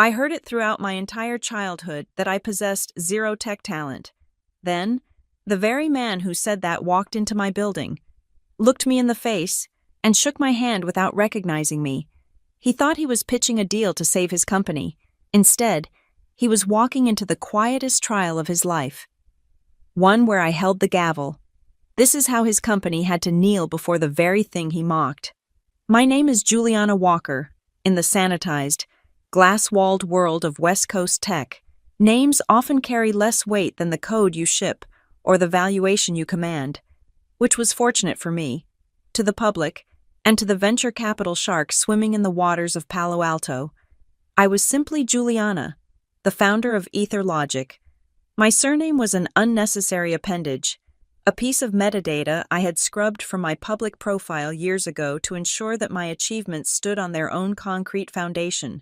I heard it throughout my entire childhood that I possessed zero tech talent. Then, the very man who said that walked into my building, looked me in the face, and shook my hand without recognizing me. He thought he was pitching a deal to save his company. Instead, he was walking into the quietest trial of his life. One where I held the gavel. This is how his company had to kneel before the very thing he mocked. My name is Juliana Walker. In the sanitized, glass-walled world of West Coast tech, names often carry less weight than the code you ship or the valuation you command, which was fortunate for me, to the public, and to the venture capital sharks swimming in the waters of Palo Alto. I was simply Juliana, the founder of EtherLogic. My surname was an unnecessary appendage, a piece of metadata I had scrubbed from my public profile years ago to ensure that my achievements stood on their own concrete foundation.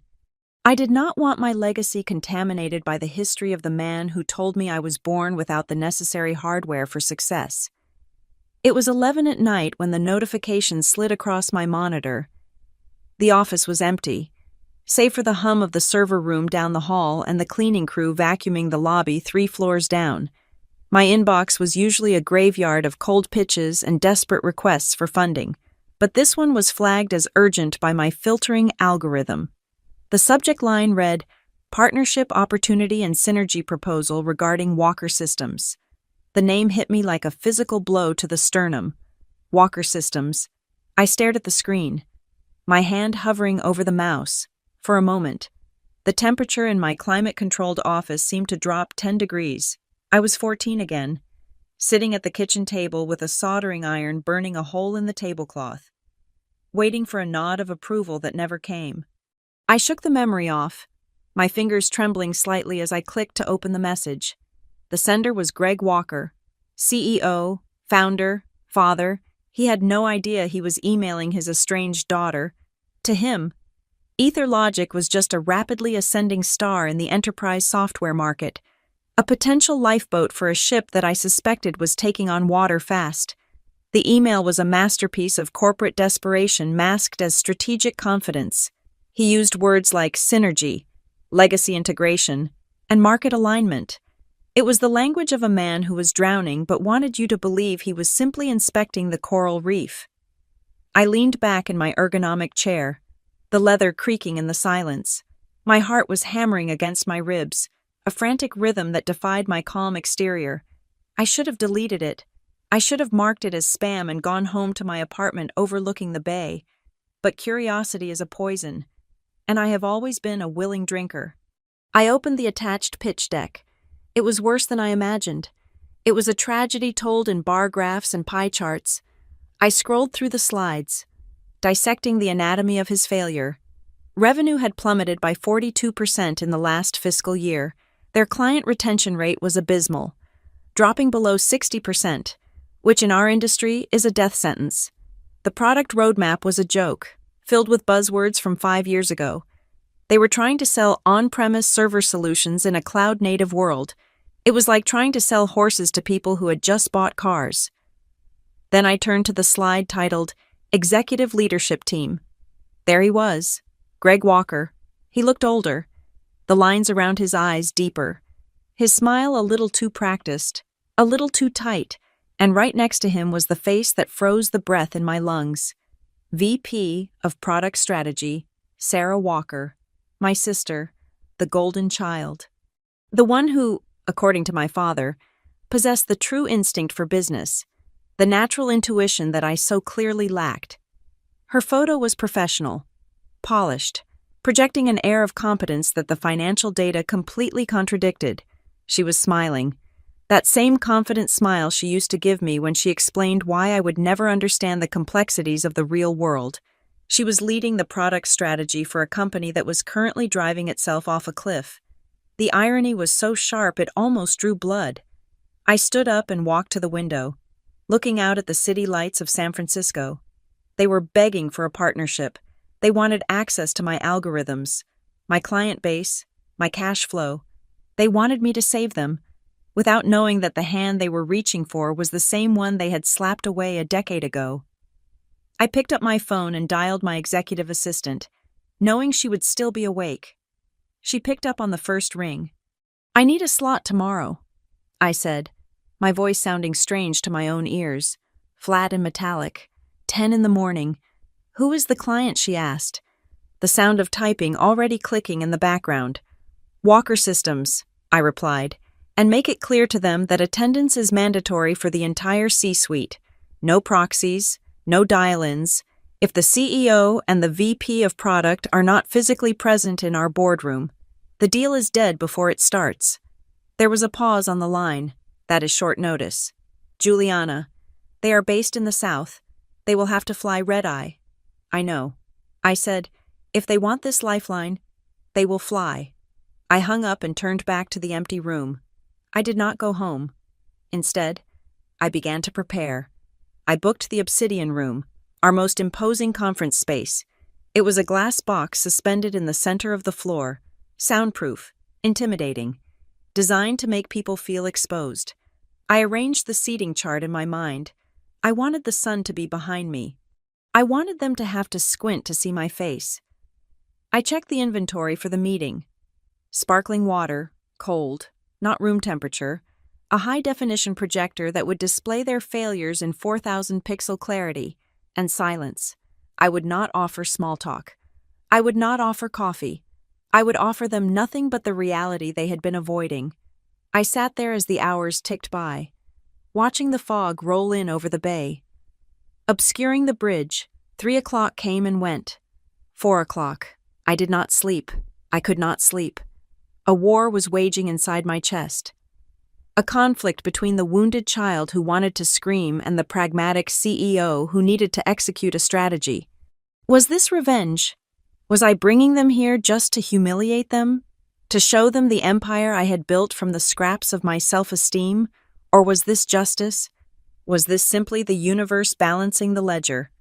I did not want my legacy contaminated by the history of the man who told me I was born without the necessary hardware for success. It was 11 at night when the notification slid across my monitor. The office was empty, save for the hum of the server room down the hall and the cleaning crew vacuuming the lobby 3 floors down. My inbox was usually a graveyard of cold pitches and desperate requests for funding, but this one was flagged as urgent by my filtering algorithm. The subject line read, "Partnership Opportunity and Synergy Proposal Regarding Walker Systems." The name hit me like a physical blow to the sternum. Walker Systems. I stared at the screen, my hand hovering over the mouse. For a moment, the temperature in my climate-controlled office seemed to drop 10 degrees. I was 14 again, sitting at the kitchen table with a soldering iron burning a hole in the tablecloth, waiting for a nod of approval that never came. I shook the memory off, my fingers trembling slightly as I clicked to open the message. The sender was Greg Walker, CEO, founder, father. He had no idea he was emailing his estranged daughter. To him, EtherLogic was just a rapidly ascending star in the enterprise software market, a potential lifeboat for a ship that I suspected was taking on water fast. The email was a masterpiece of corporate desperation masked as strategic confidence. He used words like synergy, legacy integration, and market alignment. It was the language of a man who was drowning but wanted you to believe he was simply inspecting the coral reef. I leaned back in my ergonomic chair, the leather creaking in the silence. My heart was hammering against my ribs, a frantic rhythm that defied my calm exterior. I should have deleted it. I should have marked it as spam and gone home to my apartment overlooking the bay. But curiosity is a poison, and I have always been a willing drinker. I opened the attached pitch deck. It was worse than I imagined. It was a tragedy told in bar graphs and pie charts. I scrolled through the slides, dissecting the anatomy of his failure. Revenue had plummeted by 42% in the last fiscal year. Their client retention rate was abysmal, dropping below 60%, which in our industry is a death sentence. The product roadmap was a joke, filled with buzzwords from 5 years ago. They were trying to sell on-premise server solutions in a cloud-native world. It was like trying to sell horses to people who had just bought cars. Then I turned to the slide titled Executive Leadership Team. There he was, Greg Walker. He looked older, the lines around his eyes deeper, his smile a little too practiced, a little too tight, and right next to him was the face that froze the breath in my lungs. VP of Product Strategy, Sarah Walker, my sister, the golden child. The one who, according to my father, possessed the true instinct for business, the natural intuition that I so clearly lacked. Her photo was professional, polished, projecting an air of competence that the financial data completely contradicted. She was smiling. That same confident smile she used to give me when she explained why I would never understand the complexities of the real world. She was leading the product strategy for a company that was currently driving itself off a cliff. The irony was so sharp it almost drew blood. I stood up and walked to the window, looking out at the city lights of San Francisco. They were begging for a partnership. They wanted access to my algorithms, my client base, my cash flow. They wanted me to save them, without knowing that the hand they were reaching for was the same one they had slapped away a decade ago. I picked up my phone and dialed my executive assistant, knowing she would still be awake. She picked up on the first ring. "I need a slot tomorrow," I said, my voice sounding strange to my own ears, flat and metallic. 10 in the morning. "Who is the client?" she asked, the sound of typing already clicking in the background. "Walker Systems," I replied, "and make it clear to them that attendance is mandatory for the entire C-suite. No proxies, no dial-ins. If the CEO and the VP of product are not physically present in our boardroom, the deal is dead before it starts." There was a pause on the line. "That is short notice." "Juliana, they are based in the South. They will have to fly red-eye." "I know." I said, "If they want this lifeline, they will fly." I hung up and turned back to the empty room. I did not go home. Instead, I began to prepare. I booked the Obsidian Room, our most imposing conference space. It was a glass box suspended in the center of the floor, soundproof, intimidating, designed to make people feel exposed. I arranged the seating chart in my mind. I wanted the sun to be behind me. I wanted them to have to squint to see my face. I checked the inventory for the meeting. Sparkling water, cold, not room temperature, a high-definition projector that would display their failures in 4,000 pixel clarity, and silence. I would not offer small talk. I would not offer coffee. I would offer them nothing but the reality they had been avoiding. I sat there as the hours ticked by, watching the fog roll in over the bay. Obscuring the bridge, 3 o'clock came and went. 4 o'clock. I did not sleep. I could not sleep. A war was waging inside my chest. A conflict between the wounded child who wanted to scream and the pragmatic CEO who needed to execute a strategy. Was this revenge? Was I bringing them here just to humiliate them? To show them the empire I had built from the scraps of my self-esteem? Or was this justice? Was this simply the universe balancing the ledger?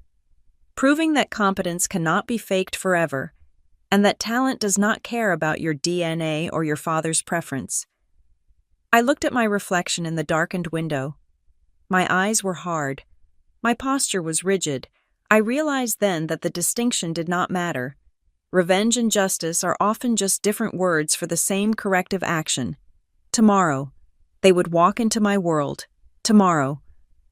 Proving that competence cannot be faked forever, and that talent does not care about your DNA or your father's preference. I looked at my reflection in the darkened window. My eyes were hard. My posture was rigid. I realized then that the distinction did not matter. Revenge and justice are often just different words for the same corrective action. Tomorrow, they would walk into my world. Tomorrow,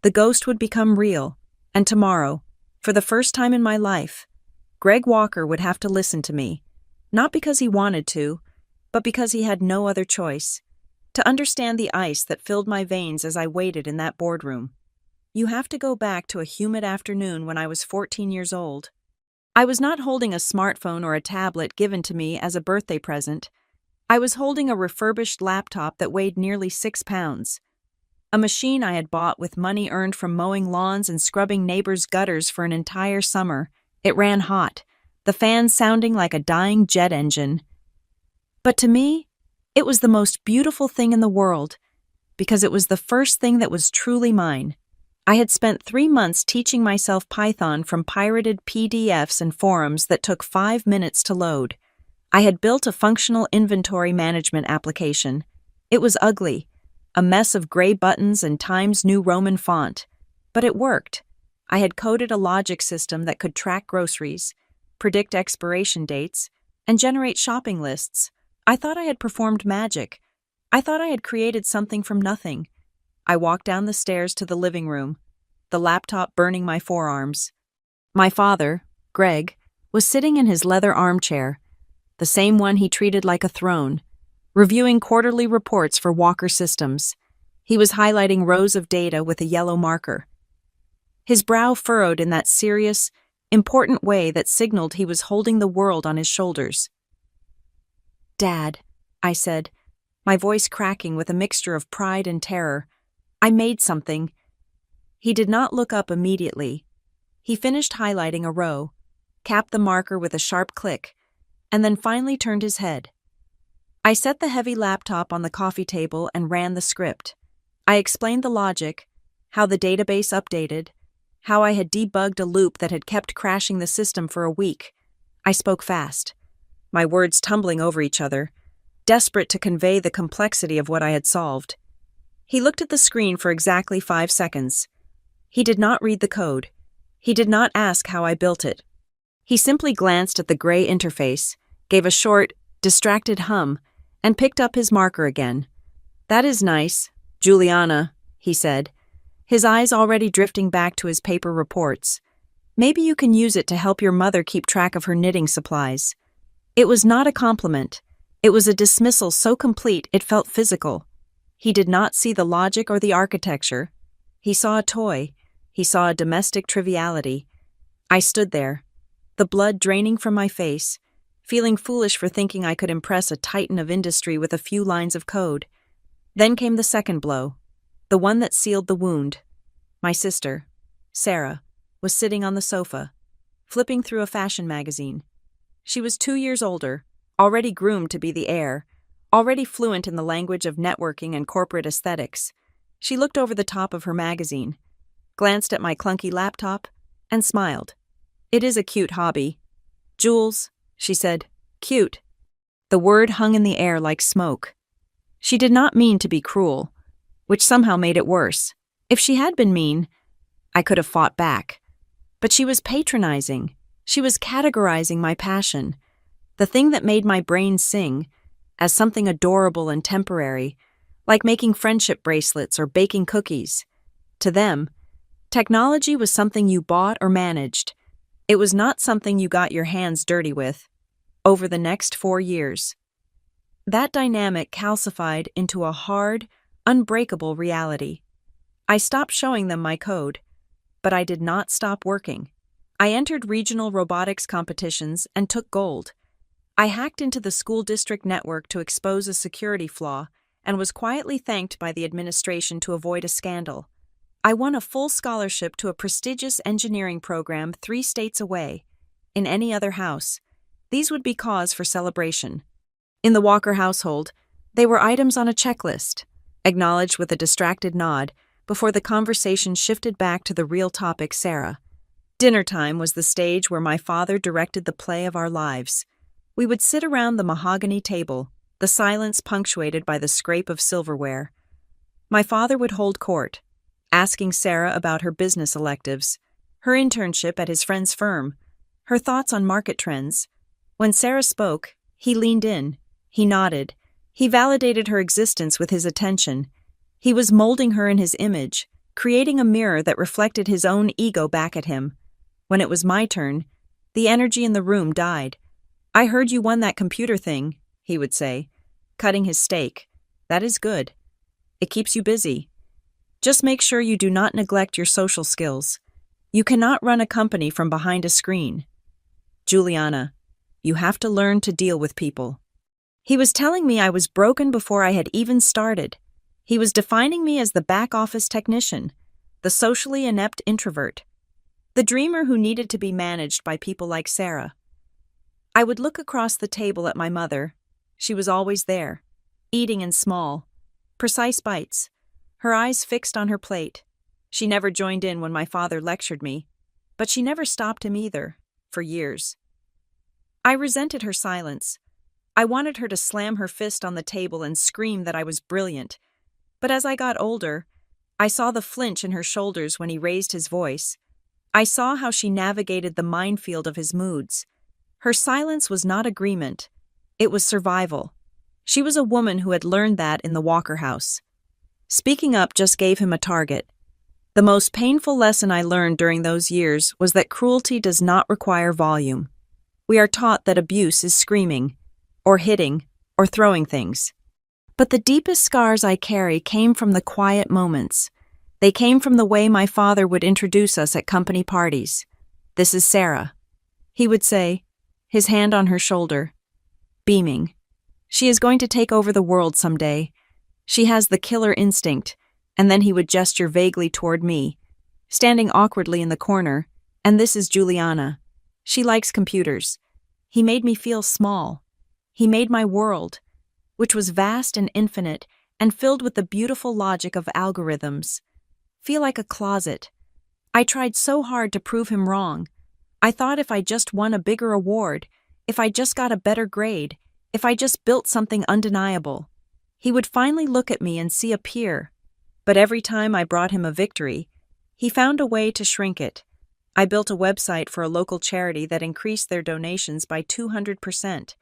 the ghost would become real. And tomorrow, for the first time in my life, Greg Walker would have to listen to me. Not because he wanted to, but because he had no other choice. To understand the ice that filled my veins as I waited in that boardroom. You have to go back to a humid afternoon when I was 14 years old. I was not holding a smartphone or a tablet given to me as a birthday present. I was holding a refurbished laptop that weighed nearly 6 pounds. A machine I had bought with money earned from mowing lawns and scrubbing neighbors' gutters for an entire summer. It ran hot, the fan sounding like a dying jet engine. But to me, it was the most beautiful thing in the world, because it was the first thing that was truly mine. I had spent 3 months teaching myself Python from pirated PDFs and forums that took 5 minutes to load. I had built a functional inventory management application. It was ugly, a mess of gray buttons and Times New Roman font. But it worked. I had coded a logic system that could track groceries, predict expiration dates, and generate shopping lists. I thought I had performed magic. I thought I had created something from nothing. I walked down the stairs to the living room, the laptop burning my forearms. My father, Greg, was sitting in his leather armchair, the same one he treated like a throne, reviewing quarterly reports for Walker Systems. He was highlighting rows of data with a yellow marker. His brow furrowed in that serious, important way that signaled he was holding the world on his shoulders. "Dad," I said, my voice cracking with a mixture of pride and terror, "I made something." He did not look up immediately. He finished highlighting a row, capped the marker with a sharp click, and then finally turned his head. I set the heavy laptop on the coffee table and ran the script. I explained the logic, how the database updated, how I had debugged a loop that had kept crashing the system for a week. I spoke fast, my words tumbling over each other, desperate to convey the complexity of what I had solved. He looked at the screen for exactly 5 seconds. He did not read the code. He did not ask how I built it. He simply glanced at the gray interface, gave a short, distracted hum, and picked up his marker again. "That is nice, Juliana," he said, his eyes already drifting back to his paper reports. "Maybe you can use it to help your mother keep track of her knitting supplies." It was not a compliment. It was a dismissal so complete it felt physical. He did not see the logic or the architecture. He saw a toy. He saw a domestic triviality. I stood there, the blood draining from my face, feeling foolish for thinking I could impress a titan of industry with a few lines of code. Then came the second blow, the one that sealed the wound. My sister, Sarah, was sitting on the sofa, flipping through a fashion magazine. She was 2 years older, already groomed to be the heir, already fluent in the language of networking and corporate aesthetics. She looked over the top of her magazine, glanced at my clunky laptop, and smiled. "It is a cute hobby. Jules," she said, "cute." The word hung in the air like smoke. She did not mean to be cruel, which somehow made it worse. If she had been mean, I could have fought back. But she was patronizing. She was categorizing my passion, the thing that made my brain sing, as something adorable and temporary, like making friendship bracelets or baking cookies. To them, technology was something you bought or managed. It was not something you got your hands dirty with. Over the next 4 years, that dynamic calcified into a hard, unbreakable reality. I stopped showing them my code, but I did not stop working. I entered regional robotics competitions and took gold. I hacked into the school district network to expose a security flaw and was quietly thanked by the administration to avoid a scandal. I won a full scholarship to a prestigious engineering program 3 states away. In any other house, these would be cause for celebration. In the Walker household, they were items on a checklist, acknowledged with a distracted nod before the conversation shifted back to the real topic, Sarah. Dinner time was the stage where my father directed the play of our lives. We would sit around the mahogany table, the silence punctuated by the scrape of silverware. My father would hold court, asking Sarah about her business electives, her internship at his friend's firm, her thoughts on market trends. When Sarah spoke, he leaned in, he nodded, he validated her existence with his attention. He was molding her in his image, creating a mirror that reflected his own ego back at him. When it was my turn, the energy in the room died. "I heard you won that computer thing," he would say, cutting his steak. "That is good. It keeps you busy. Just make sure you do not neglect your social skills. You cannot run a company from behind a screen. Juliana, you have to learn to deal with people." He was telling me I was broken before I had even started. He was defining me as the back office technician, the socially inept introvert, the dreamer who needed to be managed by people like Sarah. I would look across the table at my mother. She was always there, eating in small, precise bites, her eyes fixed on her plate. She never joined in when my father lectured me, but she never stopped him either, for years. I resented her silence. I wanted her to slam her fist on the table and scream that I was brilliant. But as I got older, I saw the flinch in her shoulders when he raised his voice. I saw how she navigated the minefield of his moods. Her silence was not agreement. It was survival. She was a woman who had learned that in the Walker house. Speaking up just gave him a target. The most painful lesson I learned during those years was that cruelty does not require volume. We are taught that abuse is screaming, or hitting, or throwing things. But the deepest scars I carry came from the quiet moments. They came from the way my father would introduce us at company parties. "This is Sarah," he would say, his hand on her shoulder, beaming. "She is going to take over the world someday. She has the killer instinct." And then he would gesture vaguely toward me, standing awkwardly in the corner, "And this is Juliana. She likes computers." He made me feel small. He made my world, which was vast and infinite and filled with the beautiful logic of algorithms, feel like a closet. I tried so hard to prove him wrong. I thought if I just won a bigger award, if I just got a better grade, if I just built something undeniable, he would finally look at me and see a peer. But every time I brought him a victory, he found a way to shrink it. I built a website for a local charity that increased their donations by 200%.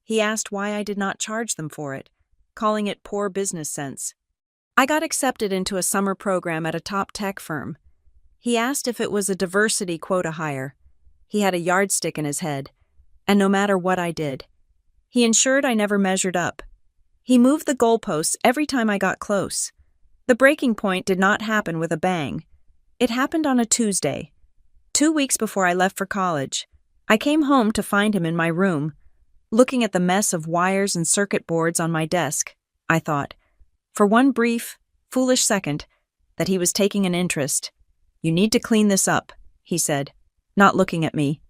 He asked why I did not charge them for it, calling it poor business sense. I got accepted into a summer program at a top tech firm. He asked if it was a diversity quota hire. He had a yardstick in his head, and no matter what I did, he ensured I never measured up. He moved the goalposts every time I got close. The breaking point did not happen with a bang. It happened on a Tuesday. 2 weeks before I left for college, I came home to find him in my room. Looking at the mess of wires and circuit boards on my desk, I thought, for one brief, foolish second, that he was taking an interest. "You need to clean this up," he said, not looking at me.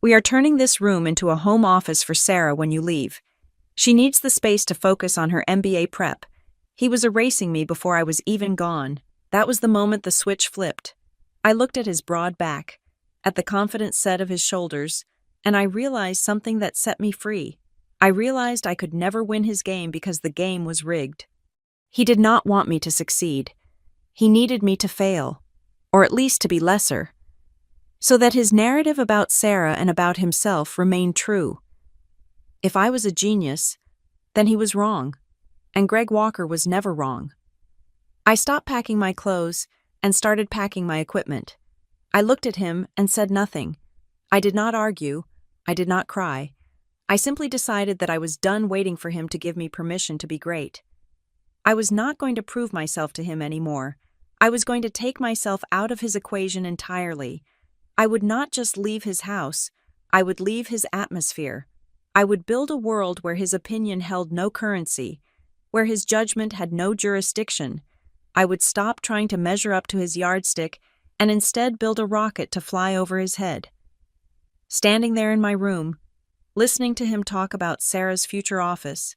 "We are turning this room into a home office for Sarah when you leave. She needs the space to focus on her MBA prep." He was erasing me before I was even gone. That was the moment the switch flipped. I looked at his broad back, at the confident set of his shoulders, and I realized something that set me free. I realized I could never win his game because the game was rigged. He did not want me to succeed. He needed me to fail, or at least to be lesser, so that his narrative about Sarah and about himself remained true. If I was a genius, then he was wrong, and Greg Walker was never wrong. I stopped packing my clothes and started packing my equipment. I looked at him and said nothing. I did not argue. I did not cry. I simply decided that I was done waiting for him to give me permission to be great. I was not going to prove myself to him anymore. I was going to take myself out of his equation entirely. I would not just leave his house. I would leave his atmosphere. I would build a world where his opinion held no currency, where his judgment had no jurisdiction. I would stop trying to measure up to his yardstick and instead build a rocket to fly over his head. Standing there in my room, listening to him talk about Sarah's future office,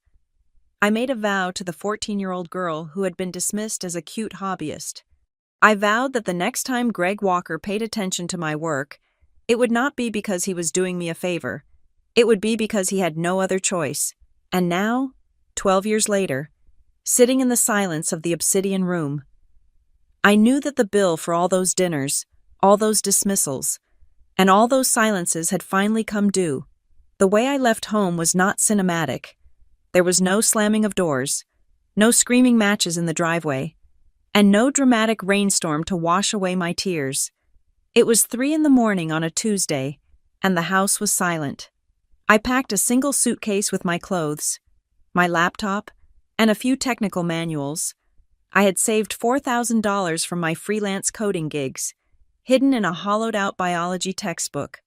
I made a vow to the 14-year-old girl who had been dismissed as a cute hobbyist. I vowed that the next time Greg Walker paid attention to my work, it would not be because he was doing me a favor. It would be because he had no other choice. And now, 12 years later, sitting in the silence of the obsidian room, I knew that the bill for all those dinners, all those dismissals, and all those silences had finally come due. The way I left home was not cinematic. There was no slamming of doors, no screaming matches in the driveway, and no dramatic rainstorm to wash away my tears. It was 3 a.m. on a Tuesday, and the house was silent. I packed a single suitcase with my clothes, my laptop, and a few technical manuals. I had saved $4,000 from my freelance coding gigs, hidden in a hollowed-out biology textbook.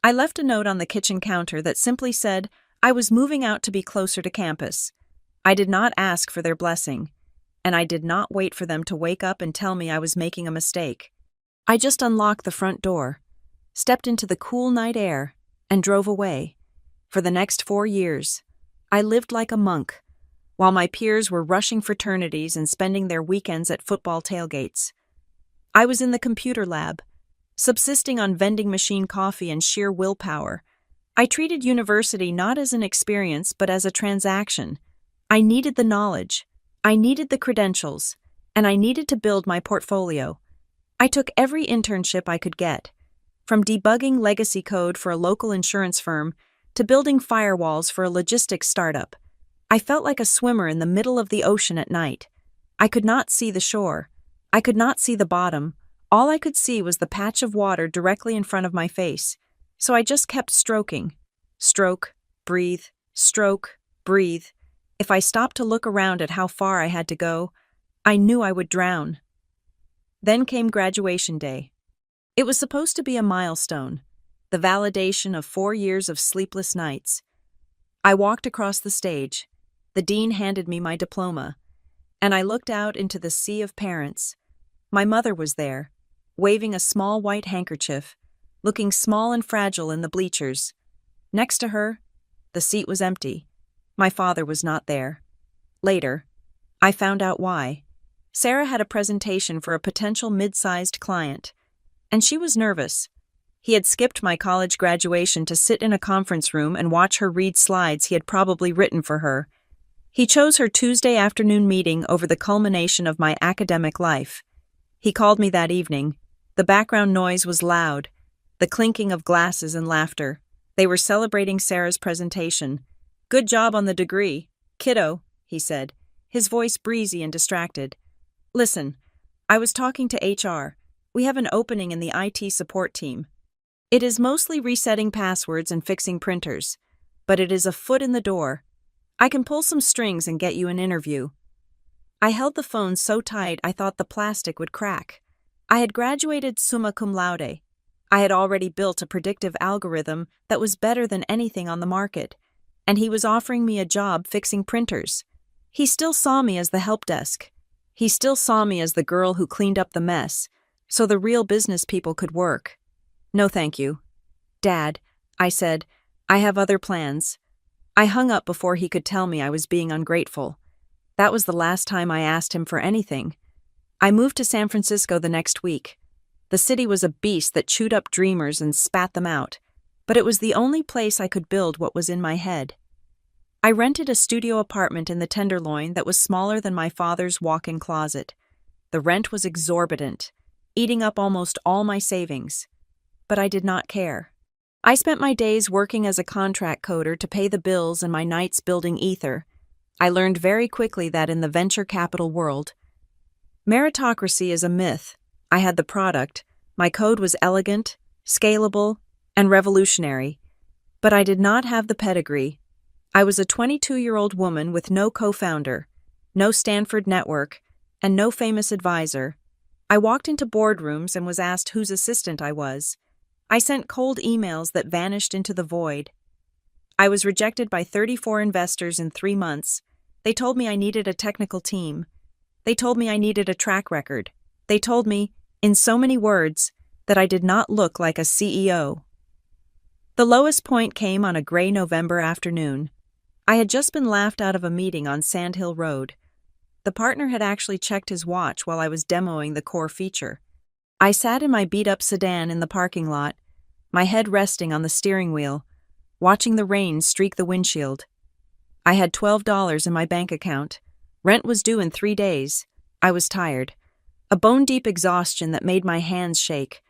I left a note on the kitchen counter that simply said I was moving out to be closer to campus. I did not ask for their blessing, and I did not wait for them to wake up and tell me I was making a mistake. I just unlocked the front door, stepped into the cool night air, and drove away. For the next 4 years, I lived like a monk, while my peers were rushing fraternities and spending their weekends at football tailgates. I was in the computer lab, subsisting on vending machine coffee and sheer willpower. I treated university not as an experience but as a transaction. I needed the knowledge, I needed the credentials, and I needed to build my portfolio. I took every internship I could get, from debugging legacy code for a local insurance firm to building firewalls for a logistics startup. I felt like a swimmer in the middle of the ocean at night. I could not see the shore. I could not see the bottom. All I could see was the patch of water directly in front of my face. So I just kept stroking. Stroke, breathe, stroke, breathe. If I stopped to look around at how far I had to go, I knew I would drown. Then came graduation day. It was supposed to be a milestone, the validation of 4 years of sleepless nights. I walked across the stage. The dean handed me my diploma, and I looked out into the sea of parents. My mother was there, waving a small white handkerchief, looking small and fragile in the bleachers. Next to her, the seat was empty. My father was not there. Later, I found out why. Sarah had a presentation for a potential mid-sized client, and she was nervous. He had skipped my college graduation to sit in a conference room and watch her read slides he had probably written for her. He chose her Tuesday afternoon meeting over the culmination of my academic life. He called me that evening. The background noise was loud, the clinking of glasses and laughter. They were celebrating Sarah's presentation. Good job on the degree, kiddo, he said, his voice breezy and distracted. Listen, I was talking to HR. We have an opening in the IT support team. It is mostly resetting passwords and fixing printers, but it is a foot in the door. I can pull some strings and get you an interview. I held the phone so tight I thought the plastic would crack. I had graduated summa cum laude. I had already built a predictive algorithm that was better than anything on the market, and he was offering me a job fixing printers. He still saw me as the help desk. He still saw me as the girl who cleaned up the mess, so the real business people could work. No thank you. Dad, I said, I have other plans. I hung up before he could tell me I was being ungrateful. That was the last time I asked him for anything. I moved to San Francisco the next week. The city was a beast that chewed up dreamers and spat them out, but it was the only place I could build what was in my head. I rented a studio apartment in the Tenderloin that was smaller than my father's walk-in closet. The rent was exorbitant, eating up almost all my savings. But I did not care. I spent my days working as a contract coder to pay the bills and my nights building Ether. I learned very quickly that in the venture capital world, meritocracy is a myth. I had the product, my code was elegant, scalable, and revolutionary, but I did not have the pedigree. I was a 22-year-old woman with no co-founder, no Stanford network, and no famous advisor. I walked into boardrooms and was asked whose assistant I was. I sent cold emails that vanished into the void. I was rejected by 34 investors in 3 months. They told me I needed a technical team. They told me I needed a track record. They told me, in so many words, that I did not look like a CEO. The lowest point came on a gray November afternoon. I had just been laughed out of a meeting on Sand Hill Road. The partner had actually checked his watch while I was demoing the core feature. I sat in my beat-up sedan in the parking lot, my head resting on the steering wheel, watching the rain streak the windshield. I had $12 in my bank account. Rent was due in 3 days. I was tired. A bone-deep exhaustion that made my hands shake.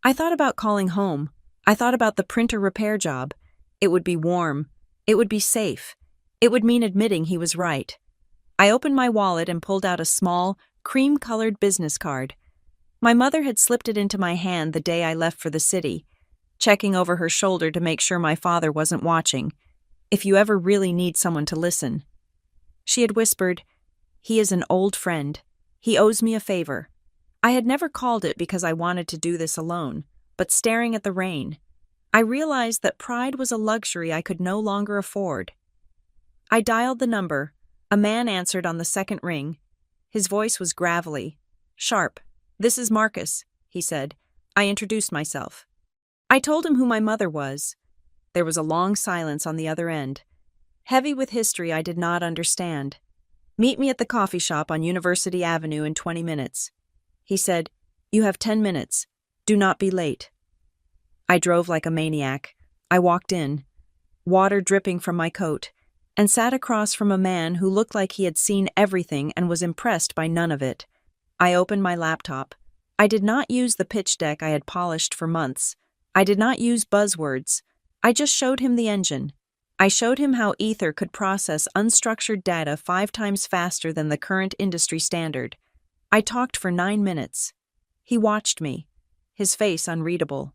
I thought about calling home. I thought about the printer repair job. It would be warm. It would be safe. It would mean admitting he was right. I opened my wallet and pulled out a small, cream-colored business card. My mother had slipped it into my hand the day I left for the city, checking over her shoulder to make sure my father wasn't watching. If you ever really need someone to listen. She had whispered, "He is an old friend. He owes me a favor." I had never called it because I wanted to do this alone, but staring at the rain, I realized that pride was a luxury I could no longer afford. I dialed the number. A man answered on the second ring. His voice was gravelly, sharp. "This is Marcus," he said. I introduced myself. I told him who my mother was. There was a long silence on the other end, heavy with history I did not understand. "Meet me at the coffee shop on University Avenue in 20 minutes. He said, "You have 10 minutes. Do not be late." I drove like a maniac. I walked in, water dripping from my coat, and sat across from a man who looked like he had seen everything and was impressed by none of it. I opened my laptop. I did not use the pitch deck I had polished for months. I did not use buzzwords. I just showed him the engine. I showed him how Ether could process unstructured data 5 times faster than the current industry standard. I talked for 9 minutes. He watched me, his face unreadable.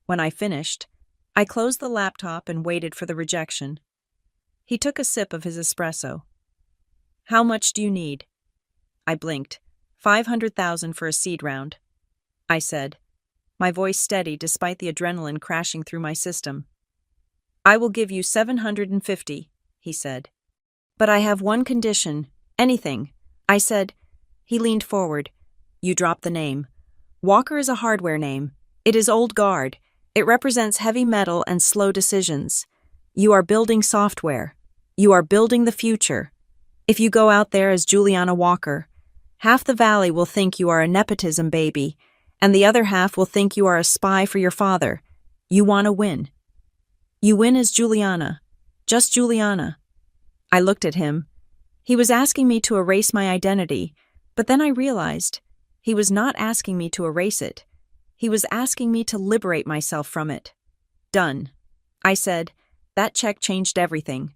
When I finished, I closed the laptop and waited for the rejection. He took a sip of his espresso. "How much do you need?" I blinked. 500,000 for a seed round, I said, my voice steady despite the adrenaline crashing through my system. "I will give you 750, he said. "But I have one condition. Anything," I said. He leaned forward. "You drop the name. Walker is a hardware name. It is old guard. It represents heavy metal and slow decisions. You are building software. You are building the future. If you go out there as Juliana Walker, half the valley will think you are a nepotism baby, and the other half will think you are a spy for your father. You want to win. You win as Juliana. Just Juliana." I looked at him. He was asking me to erase my identity, but then I realized he was not asking me to erase it. He was asking me to liberate myself from it. "Done," I said. That check changed everything.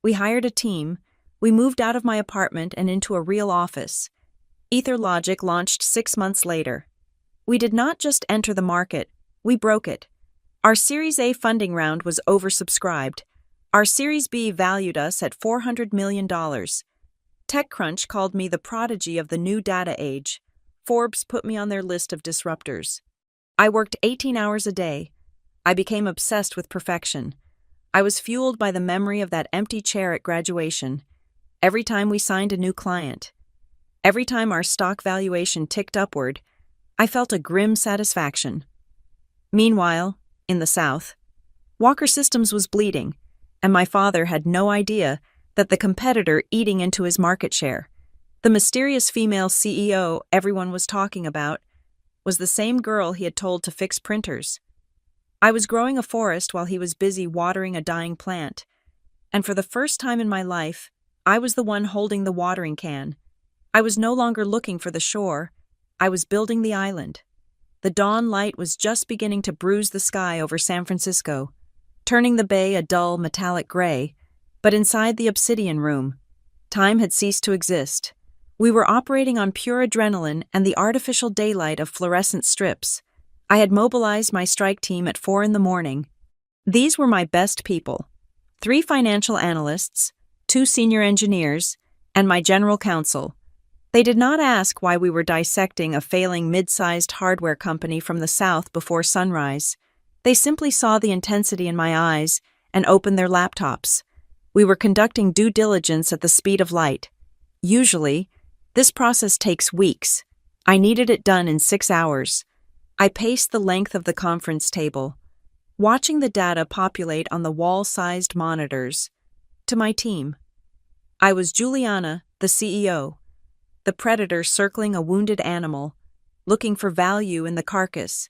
We hired a team. We moved out of my apartment and into a real office. EtherLogic launched 6 months later. We did not just enter the market, we broke it. Our Series A funding round was oversubscribed. Our Series B valued us at $400 million. TechCrunch called me the prodigy of the new data age. Forbes put me on their list of disruptors. I worked 18 hours a day. I became obsessed with perfection. I was fueled by the memory of that empty chair at graduation. Every time we signed a new client, every time our stock valuation ticked upward, I felt a grim satisfaction. Meanwhile, in the South, Walker Systems was bleeding, and my father had no idea that the competitor eating into his market share, the mysterious female CEO everyone was talking about, was the same girl he had told to fix printers. I was growing a forest while he was busy watering a dying plant, and for the first time in my life, I was the one holding the watering can. I was no longer looking for the shore, I was building the island. The dawn light was just beginning to bruise the sky over San Francisco, turning the bay a dull metallic gray, but inside the obsidian room, time had ceased to exist. We were operating on pure adrenaline and the artificial daylight of fluorescent strips. I had mobilized my strike team at 4 a.m. These were my best people: 3 financial analysts, 2 senior engineers, and my general counsel. They did not ask why we were dissecting a failing mid-sized hardware company from the South before sunrise. They simply saw the intensity in my eyes and opened their laptops. We were conducting due diligence at the speed of light. Usually, this process takes weeks. I needed it done in 6 hours. I paced the length of the conference table, watching the data populate on the wall-sized monitors. To my team, I was Juliana, the CEO, the predator circling a wounded animal, looking for value in the carcass.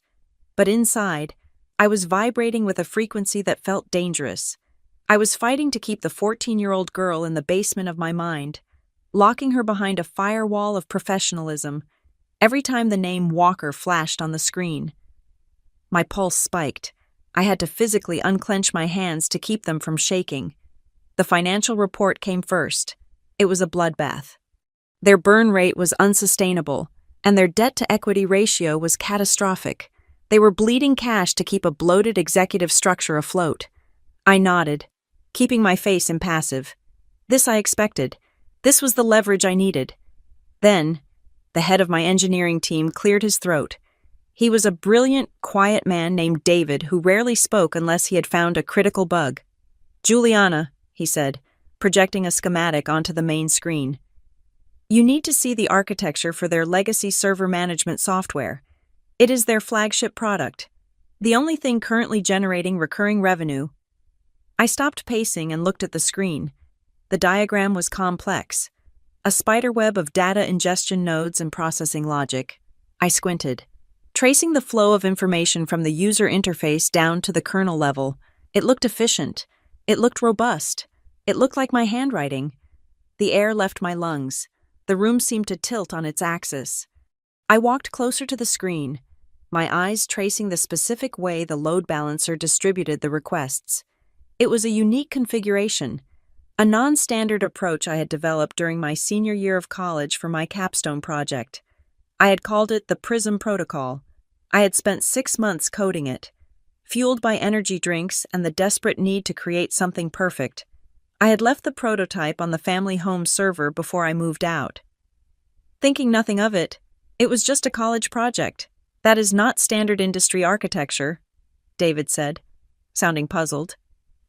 But inside, I was vibrating with a frequency that felt dangerous. I was fighting to keep the 14-year-old girl in the basement of my mind, locking her behind a firewall of professionalism every time the name Walker flashed on the screen. My pulse spiked. I had to physically unclench my hands to keep them from shaking. The financial report came first. It was a bloodbath. Their burn rate was unsustainable, and their debt-to-equity ratio was catastrophic. They were bleeding cash to keep a bloated executive structure afloat. I nodded, keeping my face impassive. This I expected. This was the leverage I needed. Then, the head of my engineering team cleared his throat. He was a brilliant, quiet man named David who rarely spoke unless he had found a critical bug. "Juliana," he said, projecting a schematic onto the main screen. "You need to see the architecture for their legacy server management software. It is their flagship product, the only thing currently generating recurring revenue." I stopped pacing and looked at the screen. The diagram was complex, a spiderweb of data ingestion nodes and processing logic. I squinted, tracing the flow of information from the user interface down to the kernel level. It looked efficient. It looked robust. It looked like my handwriting. The air left my lungs. The room seemed to tilt on its axis. I walked closer to the screen, my eyes tracing the specific way the load balancer distributed the requests. It was a unique configuration, a non-standard approach I had developed during my senior year of college for my capstone project. I had called it the PRISM protocol. I had spent 6 months coding it. Fueled by energy drinks and the desperate need to create something perfect, I had left the prototype on the family home server before I moved out. Thinking nothing of it, it was just a college project. "That is not standard industry architecture," David said, sounding puzzled.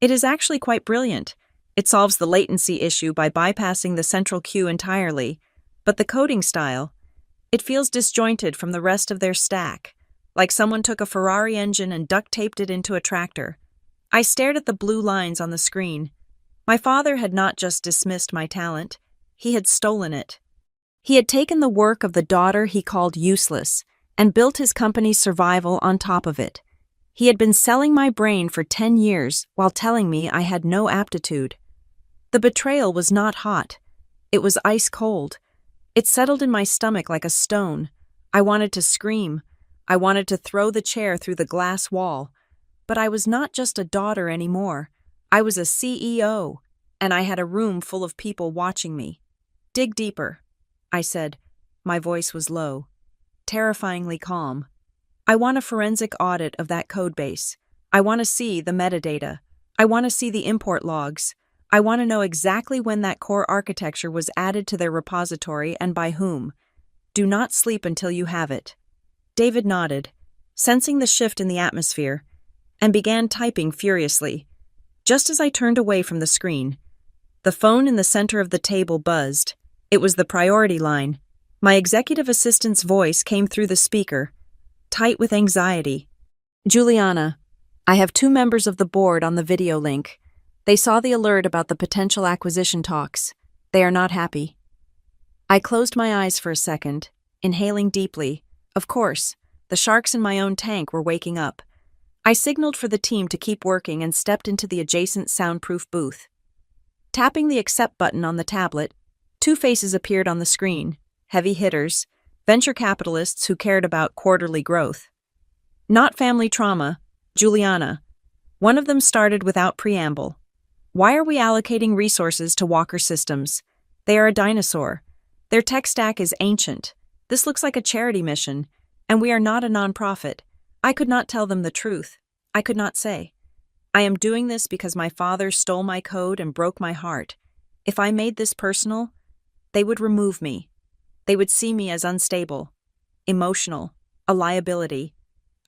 "It is actually quite brilliant. It solves the latency issue by bypassing the central queue entirely, but the coding style, it feels disjointed from the rest of their stack, like someone took a Ferrari engine and duct-taped it into a tractor." I stared at the blue lines on the screen. My father had not just dismissed my talent, he had stolen it. He had taken the work of the daughter he called useless and built his company's survival on top of it. He had been selling my brain for 10 years while telling me I had no aptitude. The betrayal was not hot. It was ice cold. It settled in my stomach like a stone. I wanted to scream. I wanted to throw the chair through the glass wall. But I was not just a daughter anymore. I was a CEO, and I had a room full of people watching me. Dig deeper, I said. My voice was low, terrifyingly calm. I want a forensic audit of that codebase. I want to see the metadata. I want to see the import logs. I want to know exactly when that core architecture was added to their repository and by whom. Do not sleep until you have it. David nodded, sensing the shift in the atmosphere, and began typing furiously. Just as I turned away from the screen, the phone in the center of the table buzzed. It was the priority line. My executive assistant's voice came through the speaker, tight with anxiety. Juliana, I have 2 members of the board on the video link. They saw the alert about the potential acquisition talks. They are not happy. I closed my eyes for a second, inhaling deeply. Of course, the sharks in my own tank were waking up. I signaled for the team to keep working and stepped into the adjacent soundproof booth. Tapping the accept button on the tablet, 2 faces appeared on the screen, heavy hitters, venture capitalists who cared about quarterly growth. Not family trauma, Juliana. One of them started without preamble. Why are we allocating resources to Walker Systems? They are a dinosaur. Their tech stack is ancient. This looks like a charity mission, and we are not a nonprofit. I could not tell them the truth. I could not say. I am doing this because my father stole my code and broke my heart. If I made this personal, they would remove me. They would see me as unstable, emotional, a liability.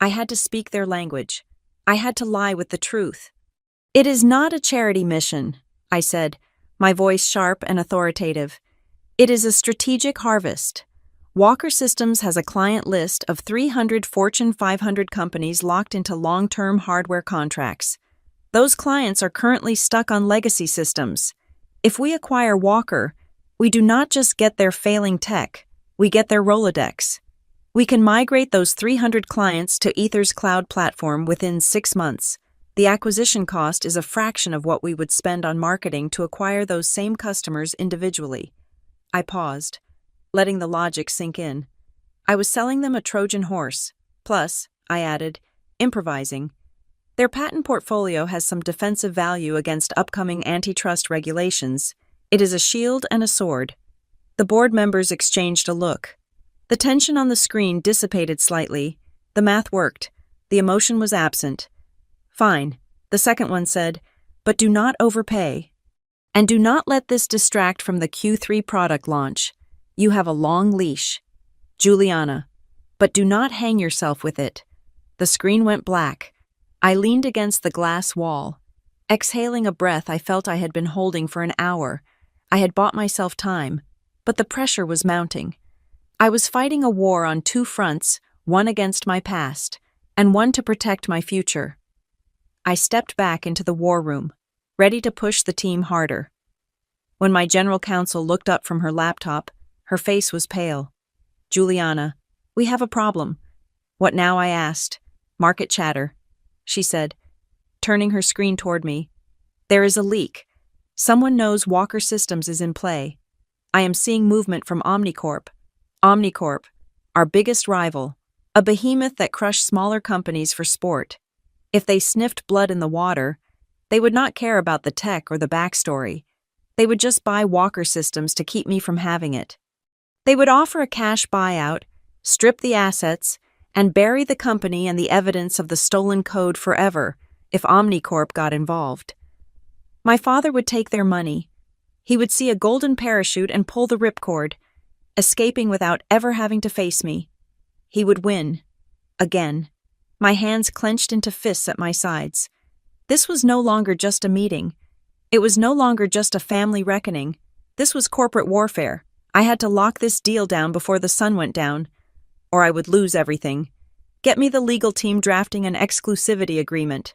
I had to speak their language. I had to lie with the truth. It is not a charity mission, I said, my voice sharp and authoritative. It is a strategic harvest. Walker Systems has a client list of 300 Fortune 500 companies locked into long-term hardware contracts. Those clients are currently stuck on legacy systems. If we acquire Walker, we do not just get their failing tech, we get their Rolodex. We can migrate those 300 clients to Ether's cloud platform within 6 months. The acquisition cost is a fraction of what we would spend on marketing to acquire those same customers individually. I paused, letting the logic sink in. I was selling them a Trojan horse. Plus, I added, improvising. Their patent portfolio has some defensive value against upcoming antitrust regulations. It is a shield and a sword. The board members exchanged a look. The tension on the screen dissipated slightly. The math worked. The emotion was absent. Fine, the second one said, but do not overpay. And do not let this distract from the Q3 product launch. You have a long leash. Juliana. But do not hang yourself with it. The screen went black. I leaned against the glass wall, exhaling a breath I felt I had been holding for an hour. I had bought myself time, but the pressure was mounting. I was fighting a war on 2 fronts, one against my past, and one to protect my future. I stepped back into the war room, ready to push the team harder. When my general counsel looked up from her laptop, her face was pale. Juliana, we have a problem. What now? I asked. Market chatter, she said, turning her screen toward me. There is a leak. Someone knows Walker Systems is in play. I am seeing movement from Omnicorp. Omnicorp, our biggest rival, a behemoth that crushed smaller companies for sport. If they sniffed blood in the water, they would not care about the tech or the backstory. They would just buy Walker Systems to keep me from having it. They would offer a cash buyout, strip the assets, and bury the company and the evidence of the stolen code forever if Omnicorp got involved. My father would take their money. He would see a golden parachute and pull the ripcord, escaping without ever having to face me. He would win. Again. My hands clenched into fists at my sides. This was no longer just a meeting. It was no longer just a family reckoning. This was corporate warfare. I had to lock this deal down before the sun went down, or I would lose everything. Get me the legal team drafting an exclusivity agreement,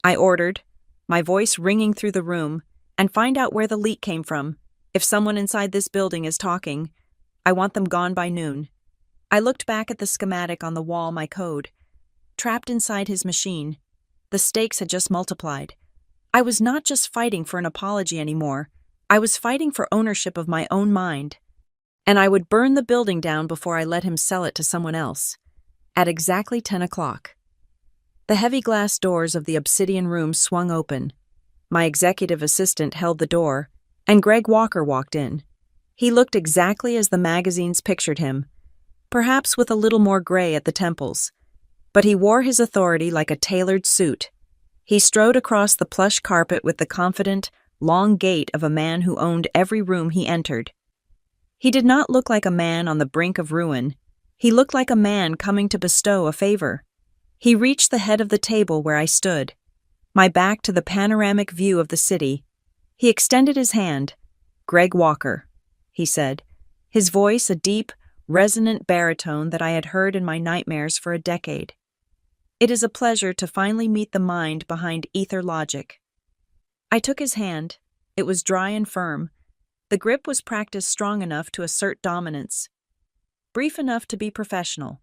I ordered, my voice ringing through the room, and find out where the leak came from. If someone inside this building is talking, I want them gone by noon. I looked back at the schematic on the wall, my code. Trapped inside his machine, the stakes had just multiplied. I was not just fighting for an apology anymore. I was fighting for ownership of my own mind. And I would burn the building down before I let him sell it to someone else. At exactly 10 o'clock. The heavy glass doors of the obsidian room swung open. My executive assistant held the door, and Greg Walker walked in. He looked exactly as the magazines pictured him, perhaps with a little more gray at the temples. But he wore his authority like a tailored suit. He strode across the plush carpet with the confident, long gait of a man who owned every room he entered. He did not look like a man on the brink of ruin. He looked like a man coming to bestow a favor. He reached the head of the table where I stood, my back to the panoramic view of the city. He extended his hand. "Greg Walker," he said, his voice a deep, resonant baritone that I had heard in my nightmares for a decade. "It is a pleasure to finally meet the mind behind Ether Logic." I took his hand. It was dry and firm. The grip was practiced strong enough to assert dominance, brief enough to be professional.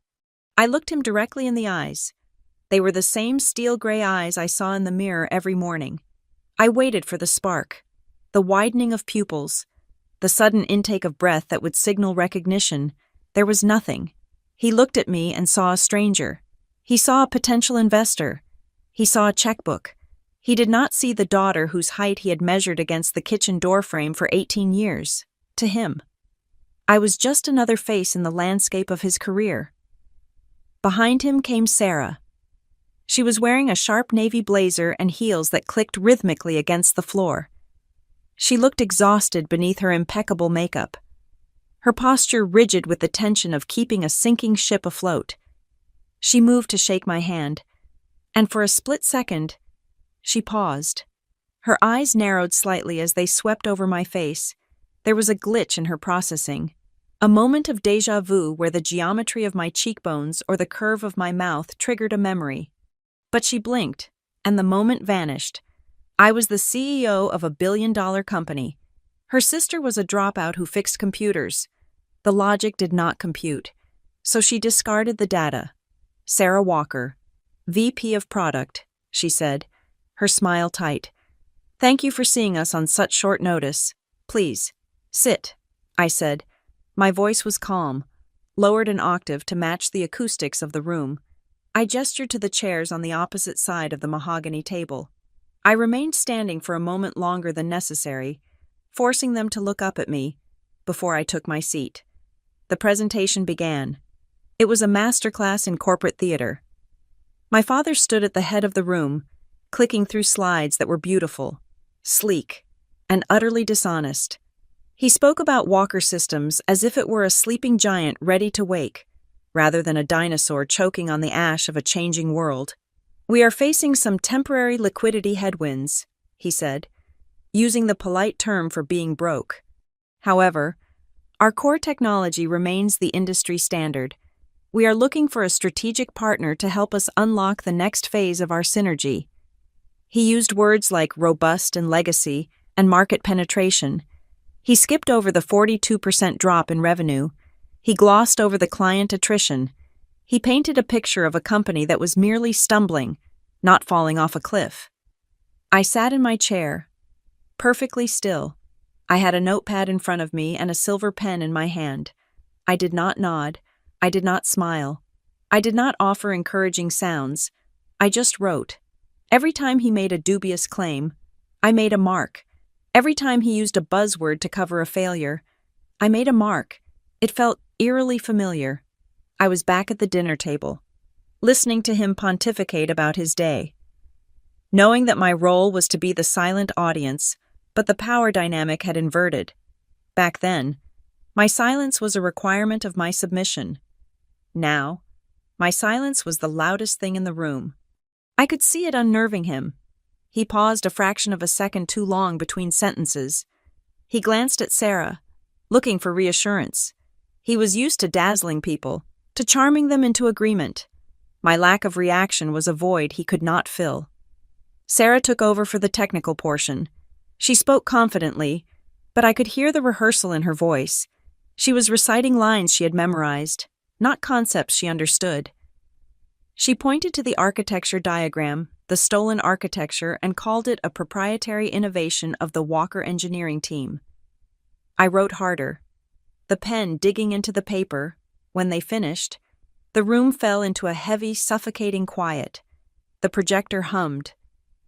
I looked him directly in the eyes. They were the same steel-gray eyes I saw in the mirror every morning. I waited for the spark, the widening of pupils, the sudden intake of breath that would signal recognition. There was nothing. He looked at me and saw a stranger. He saw a potential investor. He saw a checkbook. He did not see the daughter whose height he had measured against the kitchen doorframe for 18 years. To him, I was just another face in the landscape of his career. Behind him came Sarah. She was wearing a sharp navy blazer and heels that clicked rhythmically against the floor. She looked exhausted beneath her impeccable makeup, her posture rigid with the tension of keeping a sinking ship afloat. She moved to shake my hand, and for a split second, she paused. Her eyes narrowed slightly as they swept over my face. There was a glitch in her processing, a moment of déjà vu where the geometry of my cheekbones or the curve of my mouth triggered a memory. But she blinked, and the moment vanished. I was the CEO of a billion-dollar company. Her sister was a dropout who fixed computers. The logic did not compute, so she discarded the data. "Sarah Walker, VP of Product," she said, her smile tight. "Thank you for seeing us on such short notice. Please, sit," I said. My voice was calm, lowered an octave to match the acoustics of the room. I gestured to the chairs on the opposite side of the mahogany table. I remained standing for a moment longer than necessary, forcing them to look up at me, before I took my seat. The presentation began. It was a masterclass in corporate theater. My father stood at the head of the room, clicking through slides that were beautiful, sleek, and utterly dishonest. He spoke about Walker Systems as if it were a sleeping giant ready to wake, rather than a dinosaur choking on the ash of a changing world. "We are facing some temporary liquidity headwinds," he said, using the polite term for being broke. "However, our core technology remains the industry standard. We are looking for a strategic partner to help us unlock the next phase of our synergy." He used words like robust and legacy and market penetration. He skipped over the 42% drop in revenue. He glossed over the client attrition. He painted a picture of a company that was merely stumbling, not falling off a cliff. I sat in my chair, perfectly still. I had a notepad in front of me and a silver pen in my hand. I did not nod. I did not smile. I did not offer encouraging sounds. I just wrote. Every time he made a dubious claim, I made a mark. Every time he used a buzzword to cover a failure, I made a mark. It felt eerily familiar. I was back at the dinner table, listening to him pontificate about his day, knowing that my role was to be the silent audience, but the power dynamic had inverted. Back then, my silence was a requirement of my submission. Now, my silence was the loudest thing in the room. I could see it unnerving him. He paused a fraction of a second too long between sentences. He glanced at Sarah, looking for reassurance. He was used to dazzling people, to charming them into agreement. My lack of reaction was a void he could not fill. Sarah took over for the technical portion. She spoke confidently, but I could hear the rehearsal in her voice. She was reciting lines she had memorized, not concepts she understood. She pointed to the architecture diagram, the stolen architecture, and called it a proprietary innovation of the Walker engineering team. I wrote harder, the pen digging into the paper. When they finished, the room fell into a heavy, suffocating quiet. The projector hummed.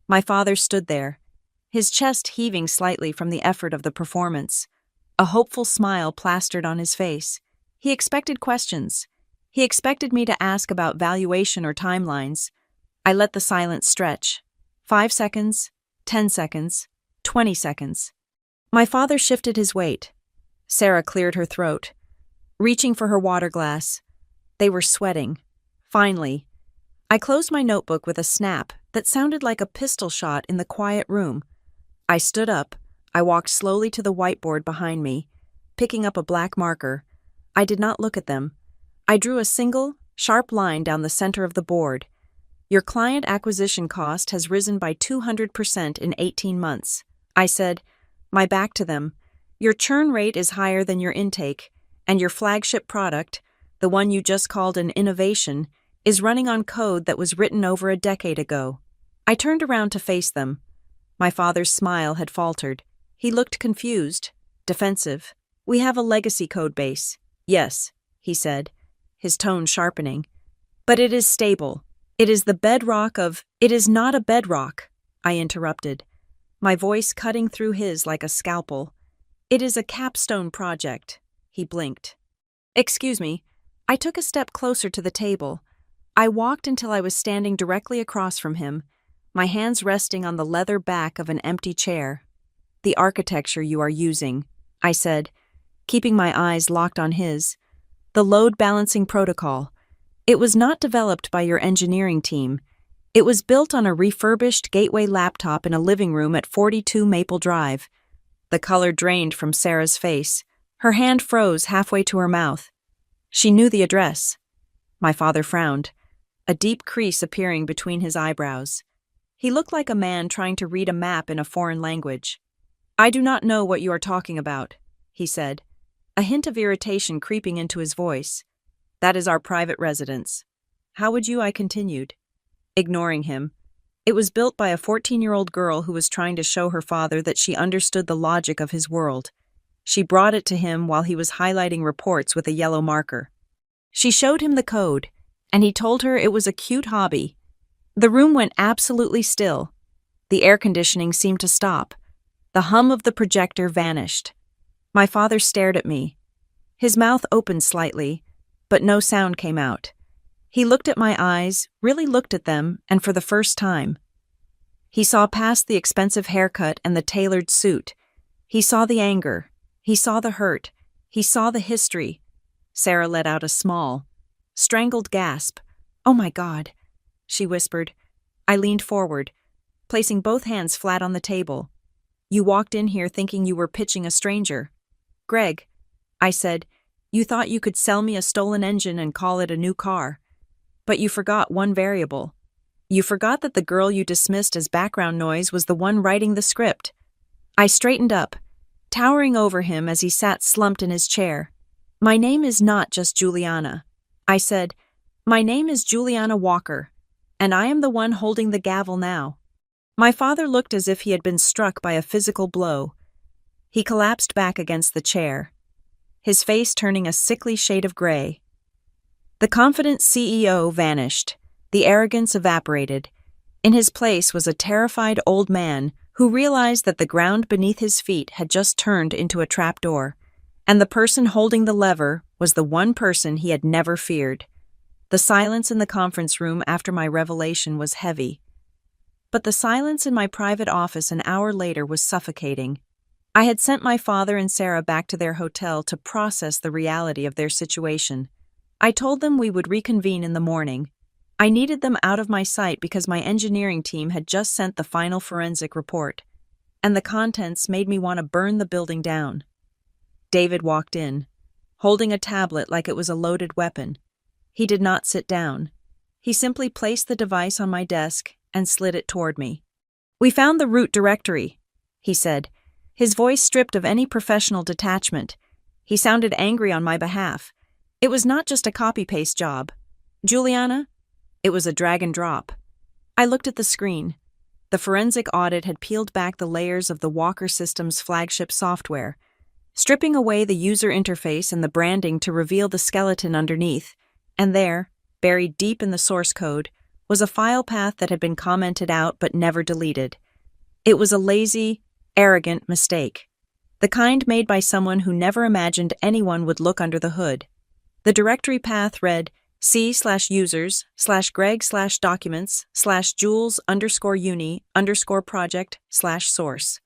My father stood there, his chest heaving slightly from the effort of the performance. A hopeful smile plastered on his face. He expected questions. He expected me to ask about valuation or timelines. I let the silence stretch. 5 seconds, 10 seconds, 20 seconds. My father shifted his weight. Sarah cleared her throat, reaching for her water glass. They were sweating. Finally, I closed my notebook with a snap that sounded like a pistol shot in the quiet room. I stood up. I walked slowly to the whiteboard behind me, picking up a black marker. I did not look at them. I drew a single, sharp line down the center of the board. Your client acquisition cost has risen by 200% in 18 months. I said, my back to them. Your churn rate is higher than your intake, and your flagship product, the one you just called an innovation, is running on code that was written over a decade ago. I turned around to face them. My father's smile had faltered. He looked confused, defensive. We have a legacy code base. Yes, he said, his tone sharpening. But it is stable. It is the bedrock of— It is not a bedrock, I interrupted, my voice cutting through his like a scalpel. It is a capstone project. He blinked. Excuse me. I took a step closer to the table. I walked until I was standing directly across from him, my hands resting on the leather back of an empty chair. The architecture you are using, I said, keeping my eyes locked on his. The load balancing protocol. It was not developed by your engineering team. It was built on a refurbished Gateway laptop in a living room at 42 Maple Drive. The color drained from Sarah's face. Her hand froze halfway to her mouth. She knew the address. My father frowned, a deep crease appearing between his eyebrows. He looked like a man trying to read a map in a foreign language. I do not know what you are talking about, he said, a hint of irritation creeping into his voice. That is our private residence. How would you? I continued, ignoring him. It was built by a 14-year-old girl who was trying to show her father that she understood the logic of his world. She brought it to him while he was highlighting reports with a yellow marker. She showed him the code, and he told her it was a cute hobby. The room went absolutely still. The air conditioning seemed to stop. The hum of the projector vanished. My father stared at me. His mouth opened slightly, but no sound came out. He looked at my eyes, really looked at them, and for the first time. He saw past the expensive haircut and the tailored suit. He saw the anger. He saw the hurt. He saw the history. Sarah let out a small, strangled gasp. Oh my God, she whispered. I leaned forward, placing both hands flat on the table. You walked in here thinking you were pitching a stranger. Greg, I said, you thought you could sell me a stolen engine and call it a new car. But you forgot one variable. You forgot that the girl you dismissed as background noise was the one writing the script. I straightened up, towering over him as he sat slumped in his chair. My name is not just Juliana. I said, my name is Juliana Walker, and I am the one holding the gavel now. My father looked as if he had been struck by a physical blow. He collapsed back against the chair, his face turning a sickly shade of gray. The confident CEO vanished. The arrogance evaporated. In his place was a terrified old man who realized that the ground beneath his feet had just turned into a trapdoor, and the person holding the lever was the one person he had never feared. The silence in the conference room after my revelation was heavy. But the silence in my private office an hour later was suffocating. I had sent my father and Sarah back to their hotel to process the reality of their situation. I told them we would reconvene in the morning. I needed them out of my sight because my engineering team had just sent the final forensic report, and the contents made me want to burn the building down. David walked in, holding a tablet like it was a loaded weapon. He did not sit down. He simply placed the device on my desk and slid it toward me. We found the root directory, he said, his voice stripped of any professional detachment. He sounded angry on my behalf. It was not just a copy-paste job. Juliana? It was a drag and drop. I looked at the screen. The forensic audit had peeled back the layers of the Walker Systems flagship software, stripping away the user interface and the branding to reveal the skeleton underneath, and there, buried deep in the source code, was a file path that had been commented out but never deleted. It was a lazy, arrogant mistake. The kind made by someone who never imagined anyone would look under the hood. The directory path read c/users/greg/documents/jules_uni_project/source.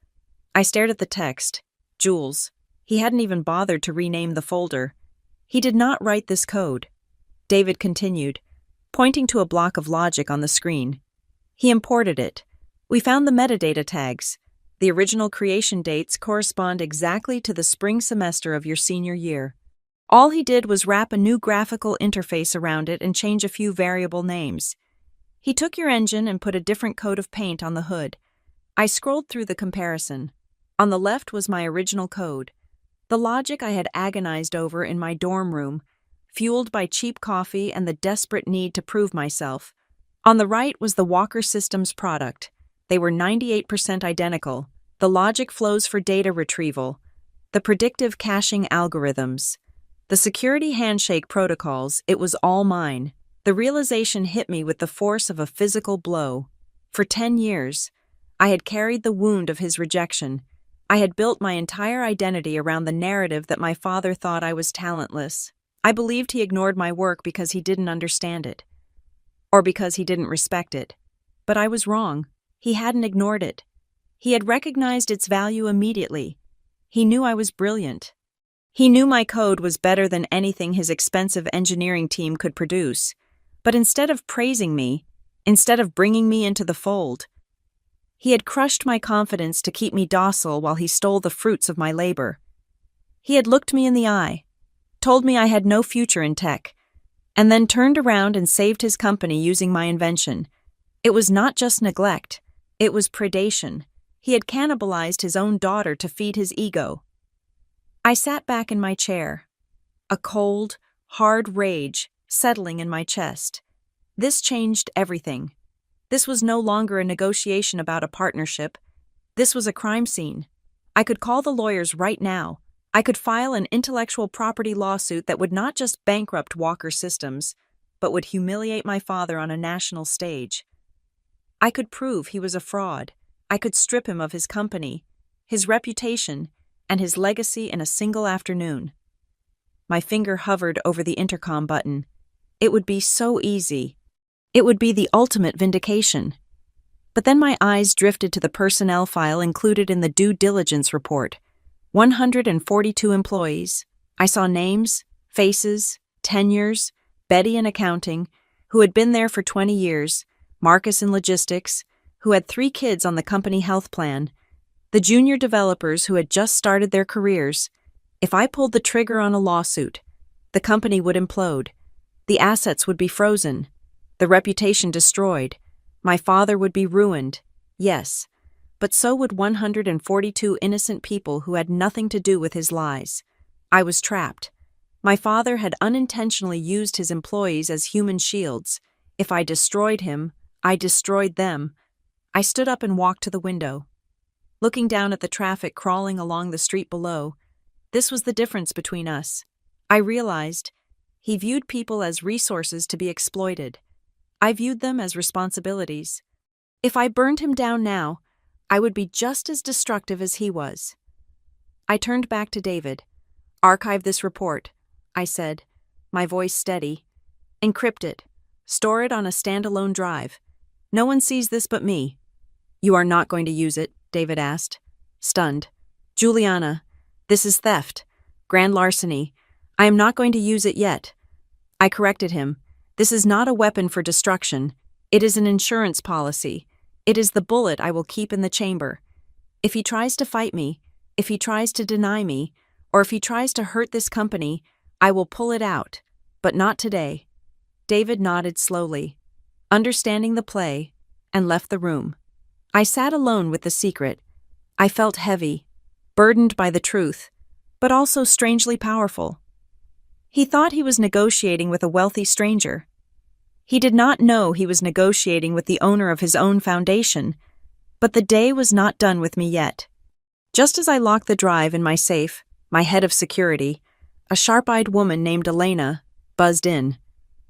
I stared at the text. Jules. He hadn't even bothered to rename the folder. He did not write this code. David continued, pointing to a block of logic on the screen. He imported it. We found the metadata tags. The original creation dates correspond exactly to the spring semester of your senior year. All he did was wrap a new graphical interface around it and change a few variable names. He took your engine and put a different coat of paint on the hood. I scrolled through the comparison. On the left was my original code, the logic I had agonized over in my dorm room, fueled by cheap coffee and the desperate need to prove myself. On the right was the Walker Systems product. They were 98% identical. The logic flows for data retrieval, the predictive caching algorithms, the security handshake protocols. It was all mine. The realization hit me with the force of a physical blow. For 10 years, I had carried the wound of his rejection. I had built my entire identity around the narrative that my father thought I was talentless. I believed he ignored my work because he didn't understand it, or because he didn't respect it. But I was wrong. He hadn't ignored it. He had recognized its value immediately. He knew I was brilliant. He knew my code was better than anything his expensive engineering team could produce. But instead of praising me, instead of bringing me into the fold, he had crushed my confidence to keep me docile while he stole the fruits of my labor. He had looked me in the eye, told me I had no future in tech, and then turned around and saved his company using my invention. It was not just neglect, it was predation. He had cannibalized his own daughter to feed his ego. I sat back in my chair, a cold, hard rage settling in my chest. This changed everything. This was no longer a negotiation about a partnership. This was a crime scene. I could call the lawyers right now. I could file an intellectual property lawsuit that would not just bankrupt Walker Systems, but would humiliate my father on a national stage. I could prove he was a fraud. I could strip him of his company, his reputation, and his legacy in a single afternoon. My finger hovered over the intercom button. It would be so easy. It would be the ultimate vindication. But then my eyes drifted to the personnel file included in the due diligence report. 142 employees. I saw names, faces, tenures, Betty in accounting, who had been there for 20 years, Marcus in logistics, who had 3 kids on the company health plan, the junior developers who had just started their careers. If I pulled the trigger on a lawsuit, the company would implode. The assets would be frozen. The reputation destroyed. My father would be ruined. Yes, but so would 142 innocent people who had nothing to do with his lies. I was trapped. My father had unintentionally used his employees as human shields. If I destroyed him, I destroyed them. I stood up and walked to the window. Looking down at the traffic crawling along the street below, this was the difference between us. I realized he viewed people as resources to be exploited. I viewed them as responsibilities. If I burned him down now, I would be just as destructive as he was. I turned back to David. "Archive this report," I said, my voice steady. "Encrypt it. Store it on a standalone drive. No one sees this but me." "You are not going to use it?" David asked, stunned. "Juliana, this is theft. Grand larceny. I am not going to use it yet." I corrected him. "This is not a weapon for destruction. It is an insurance policy. It is the bullet I will keep in the chamber. If he tries to fight me, if he tries to deny me, or if he tries to hurt this company, I will pull it out, but not today." David nodded slowly, understanding the play, and left the room. I sat alone with the secret. I felt heavy, burdened by the truth, but also strangely powerful. He thought he was negotiating with a wealthy stranger. He did not know he was negotiating with the owner of his own foundation, but the day was not done with me yet. Just as I locked the drive in my safe, my head of security, a sharp-eyed woman named Elena, buzzed in.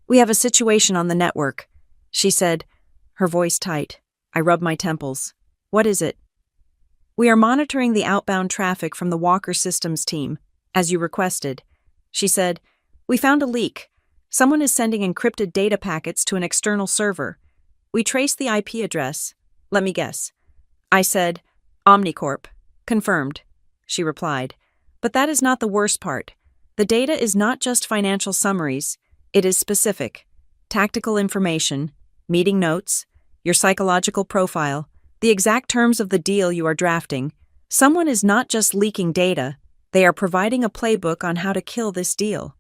"We have a situation on the network," she said, her voice tight. I rubbed my temples. "What is it?" We are monitoring the outbound traffic from the Walker Systems team, as you requested. She said, we found a leak. Someone is sending encrypted data packets to an external server. We traced the IP address. Let me guess. I said, Omnicorp. Confirmed. She replied. But that is not the worst part. The data is not just financial summaries. It is specific. Tactical information, meeting notes, your psychological profile, the exact terms of the deal you are drafting. Someone is not just leaking data, they are providing a playbook on how to kill this deal.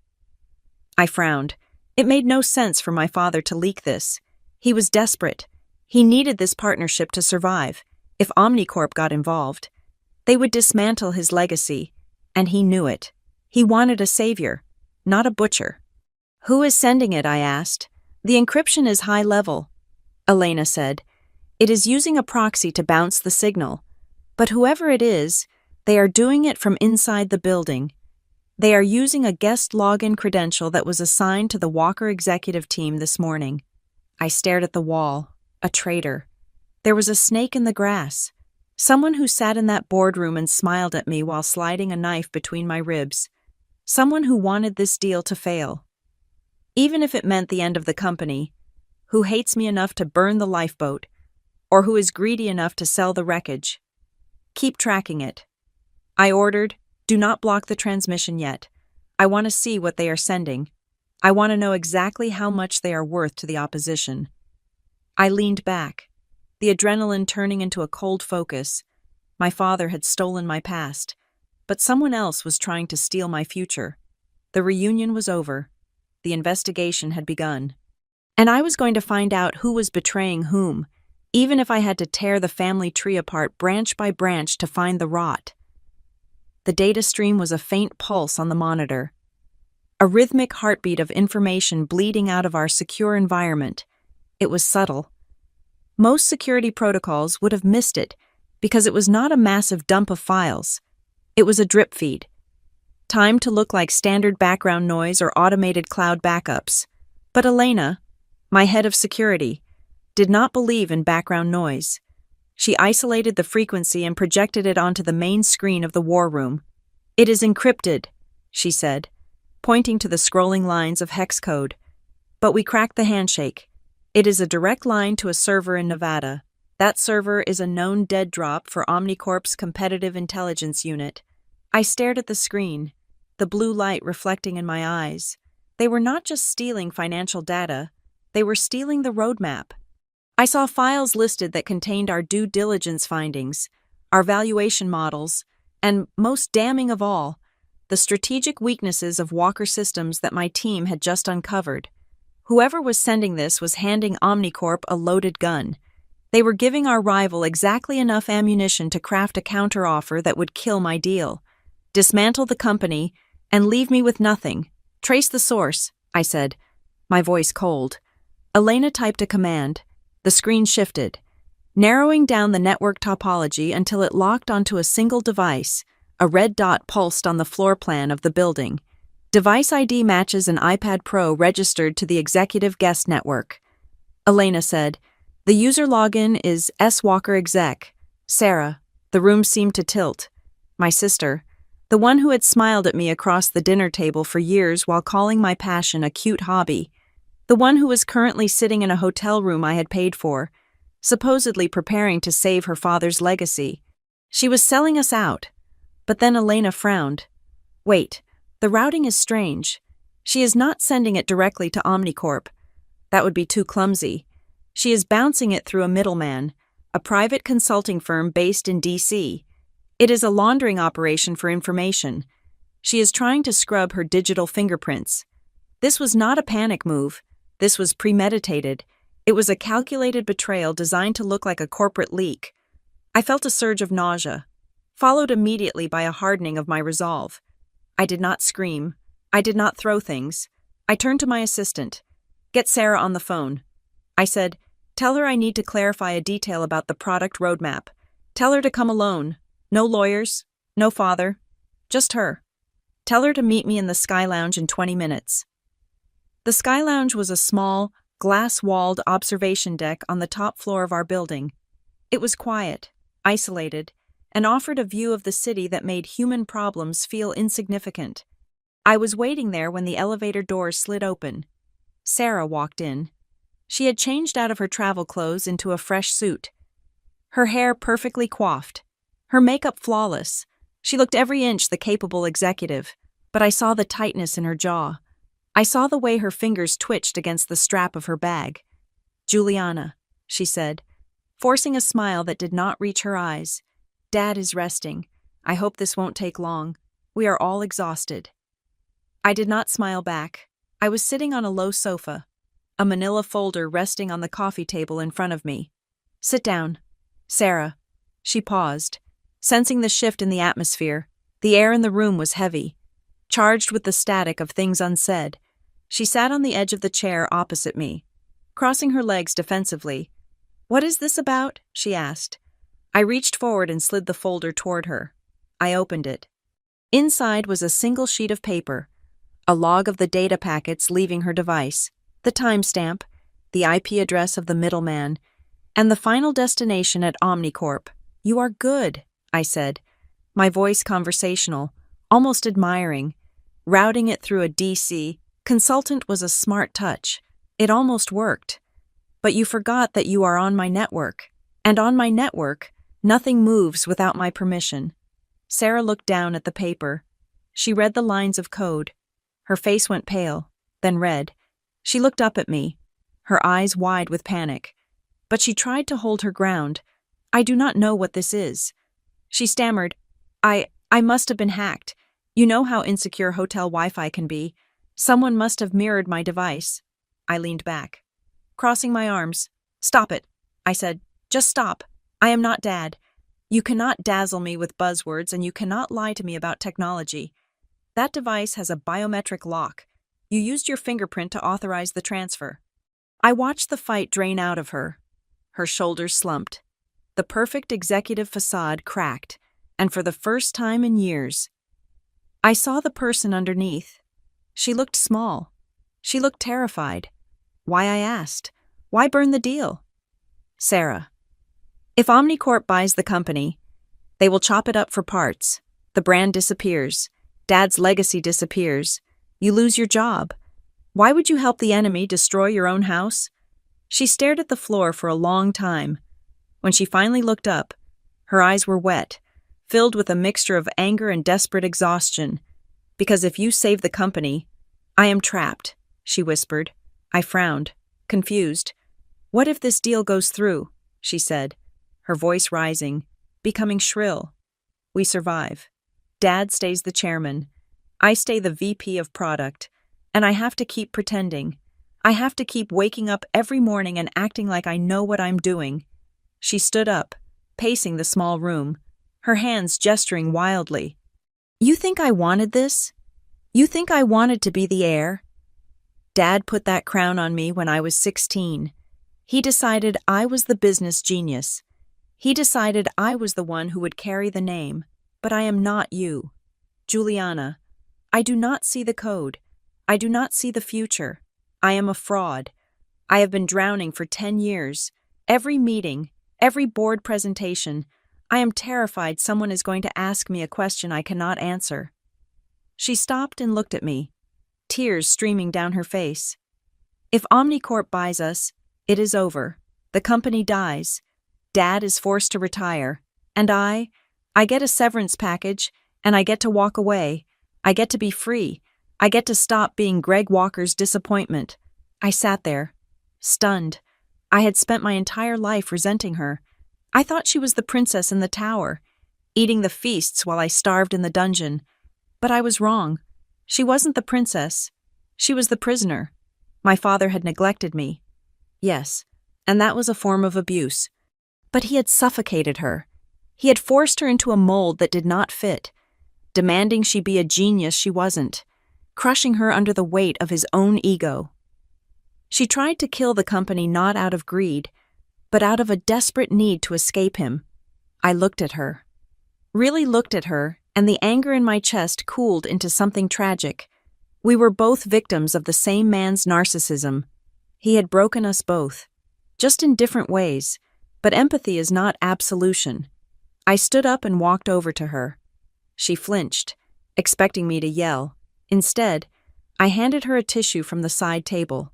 I frowned. It made no sense for my father to leak this. He was desperate. He needed this partnership to survive. If Omnicorp got involved, they would dismantle his legacy, and he knew it. He wanted a savior, not a butcher. Who is sending it? I asked. The encryption is high level, Elena said. It is using a proxy to bounce the signal. But whoever it is, they are doing it from inside the building. They are using a guest login credential that was assigned to the Walker executive team this morning. I stared at the wall. A traitor. There was a snake in the grass. Someone who sat in that boardroom and smiled at me while sliding a knife between my ribs. Someone who wanted this deal to fail. Even if it meant the end of the company, who hates me enough to burn the lifeboat, or who is greedy enough to sell the wreckage. Keep tracking it. I ordered, do not block the transmission yet. I want to see what they are sending. I want to know exactly how much they are worth to the opposition. I leaned back, the adrenaline turning into a cold focus. My father had stolen my past, but someone else was trying to steal my future. The reunion was over. The investigation had begun. And I was going to find out who was betraying whom, even if I had to tear the family tree apart branch by branch to find the rot. The data stream was a faint pulse on the monitor, a rhythmic heartbeat of information bleeding out of our secure environment. It was subtle. Most security protocols would have missed it because it was not a massive dump of files. It was a drip feed, timed to look like standard background noise or automated cloud backups. But Elena, my head of security, did not believe in background noise. She isolated the frequency and projected it onto the main screen of the war room. It is encrypted, she said, pointing to the scrolling lines of hex code. But we cracked the handshake. It is a direct line to a server in Nevada. That server is a known dead drop for Omnicorp's competitive intelligence unit. I stared at the screen, the blue light reflecting in my eyes. They were not just stealing financial data, they were stealing the roadmap. I saw files listed that contained our due diligence findings, our valuation models, and, most damning of all, the strategic weaknesses of Walker Systems that my team had just uncovered. Whoever was sending this was handing Omnicorp a loaded gun. They were giving our rival exactly enough ammunition to craft a counteroffer that would kill my deal, dismantle the company, and leave me with nothing. Trace the source, I said, my voice cold. Elena typed a command. The screen shifted, narrowing down the network topology until it locked onto a single device. A red dot pulsed on the floor plan of the building. Device ID matches an iPad Pro registered to the executive guest network. Elena said, the user login is swalkerexec. Sarah. The room seemed to tilt. My sister, the one who had smiled at me across the dinner table for years while calling my passion a cute hobby. The one who was currently sitting in a hotel room I had paid for, supposedly preparing to save her father's legacy. She was selling us out. But then Elena frowned. Wait, the routing is strange. She is not sending it directly to Omnicorp. That would be too clumsy. She is bouncing it through a middleman, a private consulting firm based in D.C. It is a laundering operation for information. She is trying to scrub her digital fingerprints. This was not a panic move. This was premeditated. It was a calculated betrayal designed to look like a corporate leak. I felt a surge of nausea, followed immediately by a hardening of my resolve. I did not scream. I did not throw things. I turned to my assistant. Get Sarah on the phone. I said, tell her I need to clarify a detail about the product roadmap. Tell her to come alone. No lawyers, no father, just her. Tell her to meet me in the Sky Lounge in 20 minutes. The Sky Lounge was a small, glass-walled observation deck on the top floor of our building. It was quiet, isolated, and offered a view of the city that made human problems feel insignificant. I was waiting there when the elevator doors slid open. Sarah walked in. She had changed out of her travel clothes into a fresh suit. Her hair perfectly coiffed, her makeup flawless. She looked every inch the capable executive, but I saw the tightness in her jaw. I saw the way her fingers twitched against the strap of her bag. "Juliana," she said, forcing a smile that did not reach her eyes. "Dad is resting. I hope this won't take long. We are all exhausted." I did not smile back. I was sitting on a low sofa, a manila folder resting on the coffee table in front of me. "Sit down, Sarah." She paused, sensing the shift in the atmosphere. The air in the room was heavy, charged with the static of things unsaid. She sat on the edge of the chair opposite me, crossing her legs defensively. "What is this about?" she asked. I reached forward and slid the folder toward her. I opened it. Inside was a single sheet of paper, a log of the data packets leaving her device, the timestamp, the IP address of the middleman, and the final destination at Omnicorp. "You are good," I said, my voice conversational, almost admiring. Routing it through a DC consultant was a smart touch. It almost worked. "But you forgot that you are on my network. And on my network, nothing moves without my permission." Sarah looked down at the paper. She read the lines of code. Her face went pale, then red. She looked up at me, her eyes wide with panic. But she tried to hold her ground. "I do not know what this is." She stammered, I must have been hacked. You know how insecure hotel Wi-Fi can be. Someone must have mirrored my device." I leaned back, crossing my arms. "Stop it," I said. "Just stop. I am not Dad. You cannot dazzle me with buzzwords, and you cannot lie to me about technology. That device has a biometric lock. You used your fingerprint to authorize the transfer." I watched the fight drain out of her. Her shoulders slumped. The perfect executive facade cracked, and for the first time in years, I saw the person underneath. She looked small. She looked terrified. Why, I asked. Why burn the deal? "Sarah, if Omnicorp buys the company, they will chop it up for parts. The brand disappears. Dad's legacy disappears. You lose your job. Why would you help the enemy destroy your own house?" She stared at the floor for a long time. When she finally looked up, her eyes were wet, filled with a mixture of anger and desperate exhaustion. "Because if you save the company, I am trapped," she whispered. I frowned, confused. "What if this deal goes through?" she said, her voice rising, becoming shrill. "We survive. Dad stays the chairman. I stay the VP of product. And I have to keep pretending. I have to keep waking up every morning and acting like I know what I'm doing." She stood up, pacing the small room, her hands gesturing wildly. "You think I wanted this? You think I wanted to be the heir? Dad put that crown on me when I was 16. He decided I was the business genius. He decided I was the one who would carry the name. But I am not you. Juliana, I do not see the code. I do not see the future. I am a fraud. I have been drowning for 10 years. Every meeting, every board presentation, I am terrified someone is going to ask me a question I cannot answer." She stopped and looked at me, tears streaming down her face. "If Omnicorp buys us, it is over. The company dies. Dad is forced to retire. And I get a severance package, and I get to walk away. I get to be free. I get to stop being Greg Walker's disappointment." I sat there, stunned. I had spent my entire life resenting her. I thought she was the princess in the tower, eating the feasts while I starved in the dungeon. But I was wrong. She wasn't the princess. She was the prisoner. My father had neglected me. Yes, and that was a form of abuse. But he had suffocated her. He had forced her into a mold that did not fit, demanding she be a genius she wasn't, crushing her under the weight of his own ego. She tried to kill the company not out of greed, but out of a desperate need to escape him. I looked at her. Really looked at her, and the anger in my chest cooled into something tragic. We were both victims of the same man's narcissism. He had broken us both, just in different ways, but empathy is not absolution. I stood up and walked over to her. She flinched, expecting me to yell. Instead, I handed her a tissue from the side table.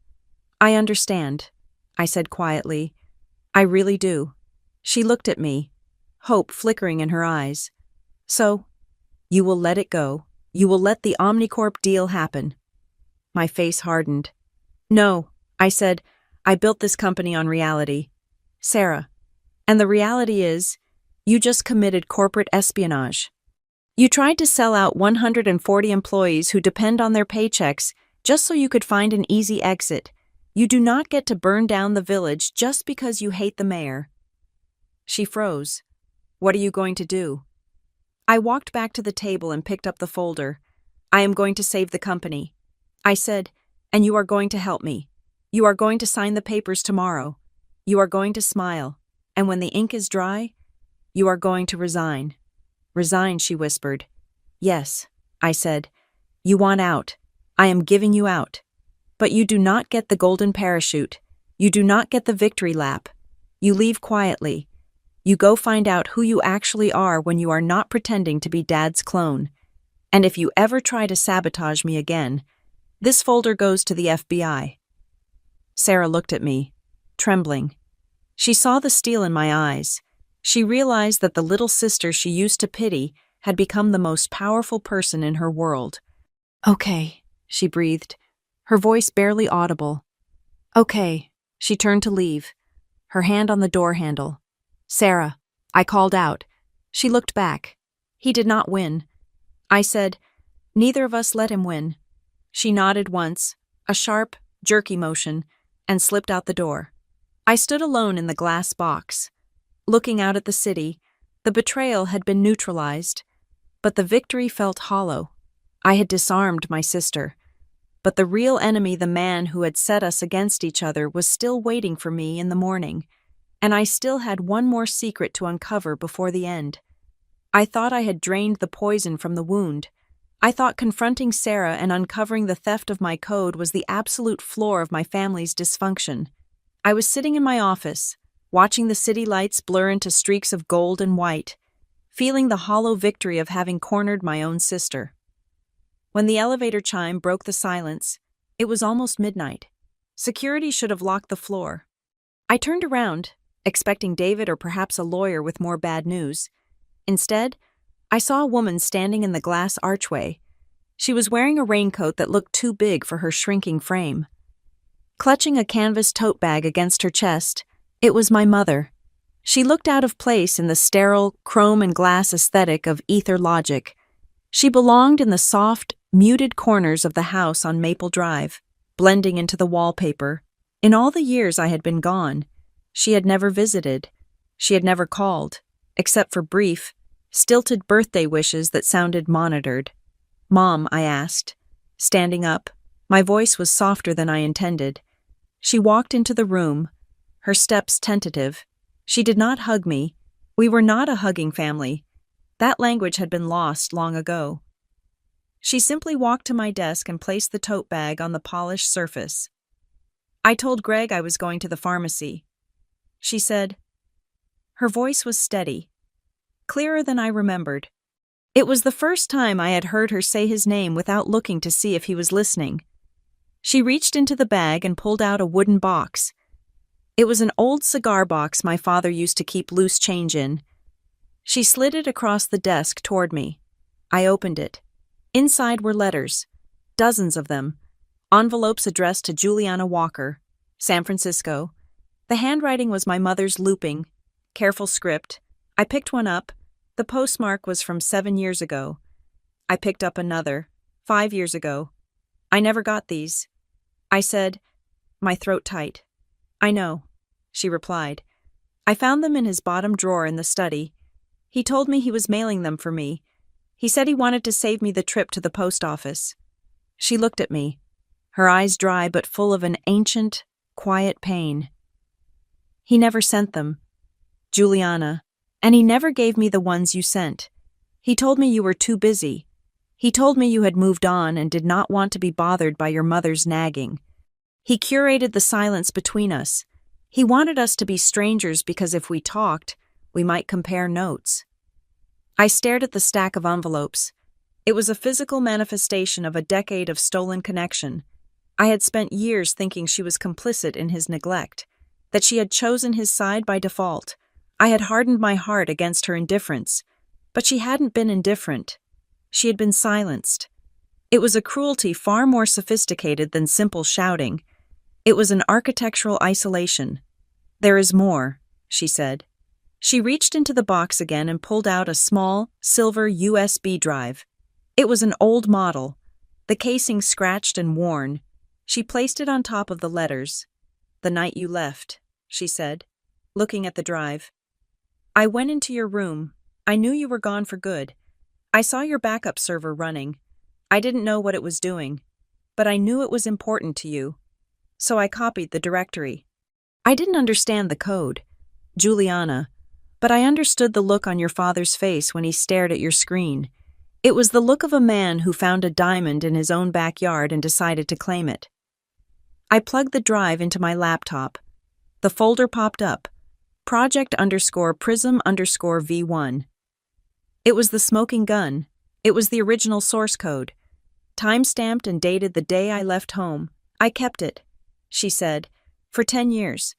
"I understand," I said quietly. "I really do." She looked at me, hope flickering in her eyes. "So, you will let it go? You will let the Omnicorp deal happen?" My face hardened. "No," I said. "I built this company on reality. Sarah. And the reality is, you just committed corporate espionage. You tried to sell out 140 employees who depend on their paychecks just so you could find an easy exit. You do not get to burn down the village just because you hate the mayor." She froze. "What are you going to do?" I walked back to the table and picked up the folder. "I am going to save the company," I said, "and you are going to help me. You are going to sign the papers tomorrow. You are going to smile, and when the ink is dry, you are going to resign." "Resign," she whispered. "Yes," I said. "You want out. I am giving you out. But you do not get the golden parachute. You do not get the victory lap. You leave quietly. You go find out who you actually are when you are not pretending to be Dad's clone. And if you ever try to sabotage me again, this folder goes to the FBI." Sarah looked at me, trembling. She saw the steel in my eyes. She realized that the little sister she used to pity had become the most powerful person in her world. "Okay," she breathed, her voice barely audible. "Okay." She turned to leave, her hand on the door handle. "Sarah," I called out. She looked back. "He did not win." I said, "Neither of us let him win." She nodded once, a sharp, jerky motion, and slipped out the door. I stood alone in the glass box. Looking out at the city, the betrayal had been neutralized, but the victory felt hollow. I had disarmed my sister, but the real enemy, the man who had set us against each other, was still waiting for me in the morning, and I still had one more secret to uncover before the end. I thought I had drained the poison from the wound. I thought confronting Sarah and uncovering the theft of my code was the absolute floor of my family's dysfunction. I was sitting in my office, watching the city lights blur into streaks of gold and white, feeling the hollow victory of having cornered my own sister. When the elevator chime broke the silence, it was almost midnight. Security should have locked the floor. I turned around, expecting David or perhaps a lawyer with more bad news. Instead, I saw a woman standing in the glass archway. She was wearing a raincoat that looked too big for her shrinking frame. Clutching a canvas tote bag against her chest, it was my mother. She looked out of place in the sterile, chrome and glass aesthetic of Ether Logic. She belonged in the soft, muted corners of the house on Maple Drive, blending into the wallpaper. In all the years I had been gone, she had never visited. She had never called, except for brief, stilted birthday wishes that sounded monitored. "Mom," I asked. Standing up, my voice was softer than I intended. She walked into the room, her steps tentative. She did not hug me. We were not a hugging family. That language had been lost long ago. She simply walked to my desk and placed the tote bag on the polished surface. "I told Greg I was going to the pharmacy," she said. Her voice was steady, clearer than I remembered. It was the first time I had heard her say his name without looking to see if he was listening. She reached into the bag and pulled out a wooden box. It was an old cigar box my father used to keep loose change in. She slid it across the desk toward me. I opened it. Inside were letters, dozens of them, envelopes addressed to Juliana Walker, San Francisco. The handwriting was my mother's looping, careful script. I picked one up. The postmark was from 7 years ago. I picked up another, 5 years ago. "I never got these," I said, my throat tight. "I know," she replied. "I found them in his bottom drawer in the study. He told me he was mailing them for me. He said he wanted to save me the trip to the post office." She looked at me, her eyes dry but full of an ancient, quiet pain. "He never sent them, Juliana, and he never gave me the ones you sent. He told me you were too busy. He told me you had moved on and did not want to be bothered by your mother's nagging. He curated the silence between us. He wanted us to be strangers because if we talked, we might compare notes." I stared at the stack of envelopes. It was a physical manifestation of a decade of stolen connection. I had spent years thinking she was complicit in his neglect, that she had chosen his side by default. I had hardened my heart against her indifference, but she hadn't been indifferent. She had been silenced. It was a cruelty far more sophisticated than simple shouting. It was an architectural isolation. "There is more," she said. She reached into the box again and pulled out a small, silver USB drive. It was an old model, the casing scratched and worn. She placed it on top of the letters. "The night you left," she said, looking at the drive. "I went into your room. I knew you were gone for good. I saw your backup server running. I didn't know what it was doing, but I knew it was important to you. So I copied the directory. I didn't understand the code, Juliana, but I understood the look on your father's face when he stared at your screen. It was the look of a man who found a diamond in his own backyard and decided to claim it. I plugged the drive into my laptop. The folder popped up, project_prism_V1. It was the smoking gun. It was the original source code, time-stamped and dated the day I left home. I kept it, she said, for 10 years.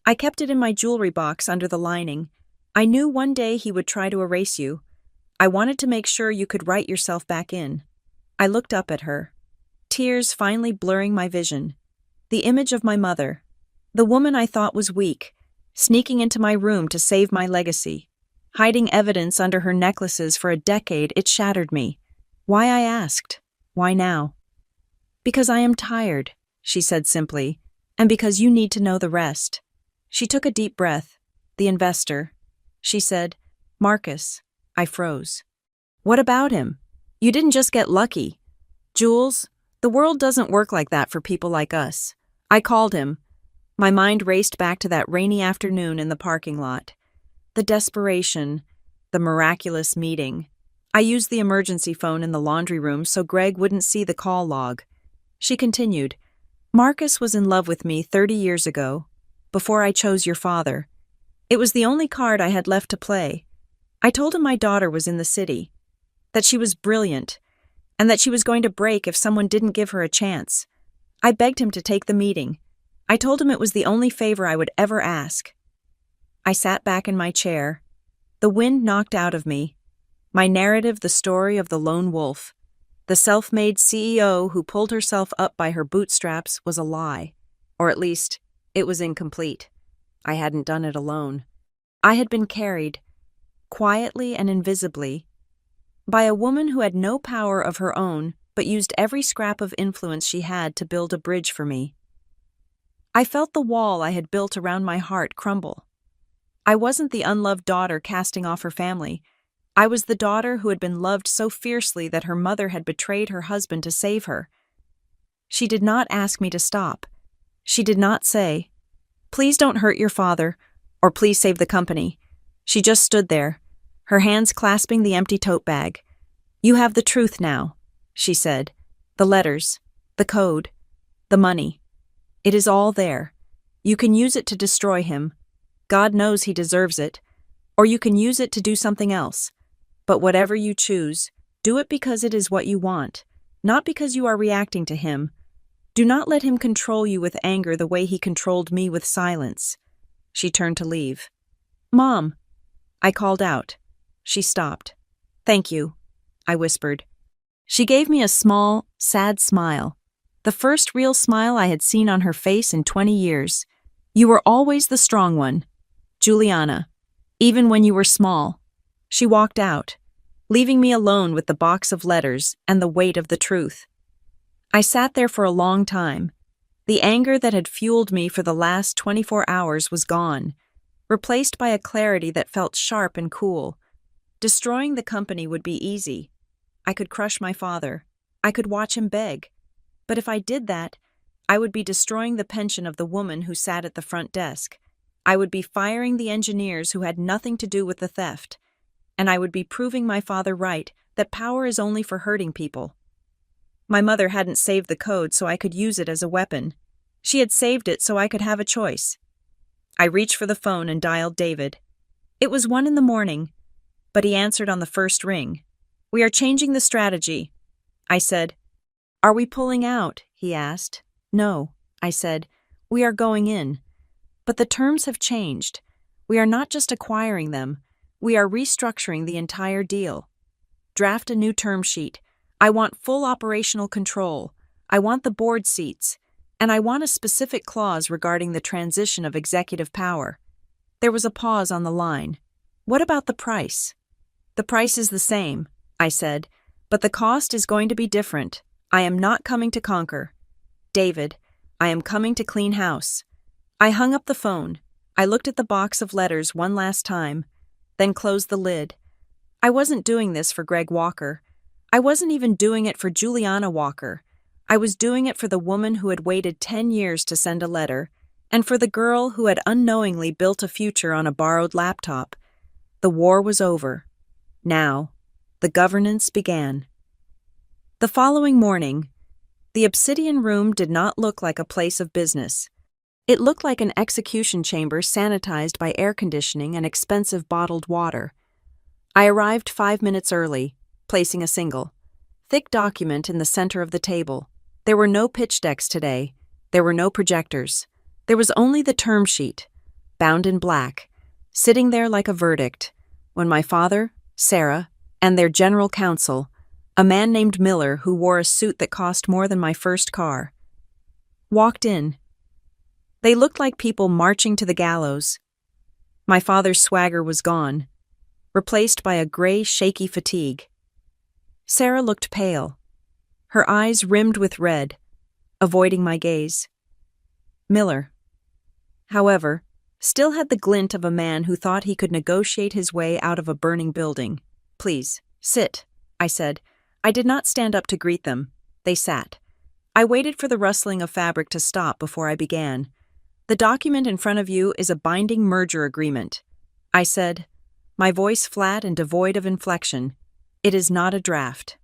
I kept it in my jewelry box under the lining. I knew one day he would try to erase you. I wanted to make sure you could write yourself back in. I looked up at her, tears finally blurring my vision. The image of my mother, the woman I thought was weak, sneaking into my room to save my legacy. Hiding evidence under her necklaces for a decade, it shattered me. Why, I asked. Why now? "Because I am tired," she said simply, "and because you need to know the rest." She took a deep breath. "The investor," she said. "Marcus." I froze. "What about him? You didn't just get lucky. Jules, the world doesn't work like that for people like us." I called him. My mind raced back to that rainy afternoon in the parking lot. The desperation, the miraculous meeting. I used the emergency phone in the laundry room so Greg wouldn't see the call log. She continued, "Marcus was in love with me 30 years ago, before I chose your father. It was the only card I had left to play. I told him my daughter was in the city, that she was brilliant, and that she was going to break if someone didn't give her a chance. I begged him to take the meeting. I told him it was the only favor I would ever ask." I sat back in my chair. The wind knocked out of me. My narrative, the story of the lone wolf, the self-made CEO who pulled herself up by her bootstraps, was a lie. Or at least, it was incomplete. I hadn't done it alone. I had been carried, quietly and invisibly, by a woman who had no power of her own but used every scrap of influence she had to build a bridge for me. I felt the wall I had built around my heart crumble. I wasn't the unloved daughter casting off her family. I was the daughter who had been loved so fiercely that her mother had betrayed her husband to save her. She did not ask me to stop. She did not say, "Please don't hurt your father," or "Please save the company." She just stood there, her hands clasping the empty tote bag. "You have the truth now," she said. "The letters, the code, the money. It is all there. You can use it to destroy him. God knows he deserves it. Or you can use it to do something else. But whatever you choose, do it because it is what you want, not because you are reacting to him. Do not let him control you with anger the way he controlled me with silence." She turned to leave. "Mom," I called out. She stopped. "Thank you," I whispered. She gave me a small, sad smile, the first real smile I had seen on her face in 20 years. "You were always the strong one, Juliana, even when you were small." She walked out, leaving me alone with the box of letters and the weight of the truth. I sat there for a long time. The anger that had fueled me for the last 24 hours was gone, replaced by a clarity that felt sharp and cool. Destroying the company would be easy. I could crush my father. I could watch him beg. But if I did that, I would be destroying the pension of the woman who sat at the front desk. I would be firing the engineers who had nothing to do with the theft. And I would be proving my father right, that power is only for hurting people. My mother hadn't saved the code so I could use it as a weapon. She had saved it so I could have a choice. I reached for the phone and dialed David. It was 1 in the morning. but he answered on the first ring. "We are changing the strategy." I said. "Are we pulling out?" he asked. "No," I said. "We are going in. But the terms have changed. We are not just acquiring them, we are restructuring the entire deal. Draft a new term sheet. I want full operational control. I want the board seats. And I want a specific clause regarding the transition of executive power." There was a pause on the line. "What about the price?" "The price is the same," I said, "but the cost is going to be different. I am not coming to conquer. David, I am coming to clean house." I hung up the phone. I looked at the box of letters one last time, then closed the lid. I wasn't doing this for Greg Walker. I wasn't even doing it for Juliana Walker. I was doing it for the woman who had waited 10 years to send a letter, and for the girl who had unknowingly built a future on a borrowed laptop. The war was over. Now, the governance began. The following morning, the Obsidian Room did not look like a place of business. It looked like an execution chamber sanitized by air conditioning and expensive bottled water. I arrived 5 minutes early, placing a single, thick document in the center of the table. There were no pitch decks today. There were no projectors. There was only the term sheet, bound in black, sitting there like a verdict, when my father, Sarah, and their general counsel, a man named Miller who wore a suit that cost more than my first car, walked in. They looked like people marching to the gallows. My father's swagger was gone, replaced by a gray, shaky fatigue. Sarah looked pale, her eyes rimmed with red, avoiding my gaze. Miller, however, still had the glint of a man who thought he could negotiate his way out of a burning building. "Please, sit," I said. I did not stand up to greet them. They sat. I waited for the rustling of fabric to stop before I began. "The document in front of you is a binding merger agreement," I said, my voice flat and devoid of inflection. "It is not a draft.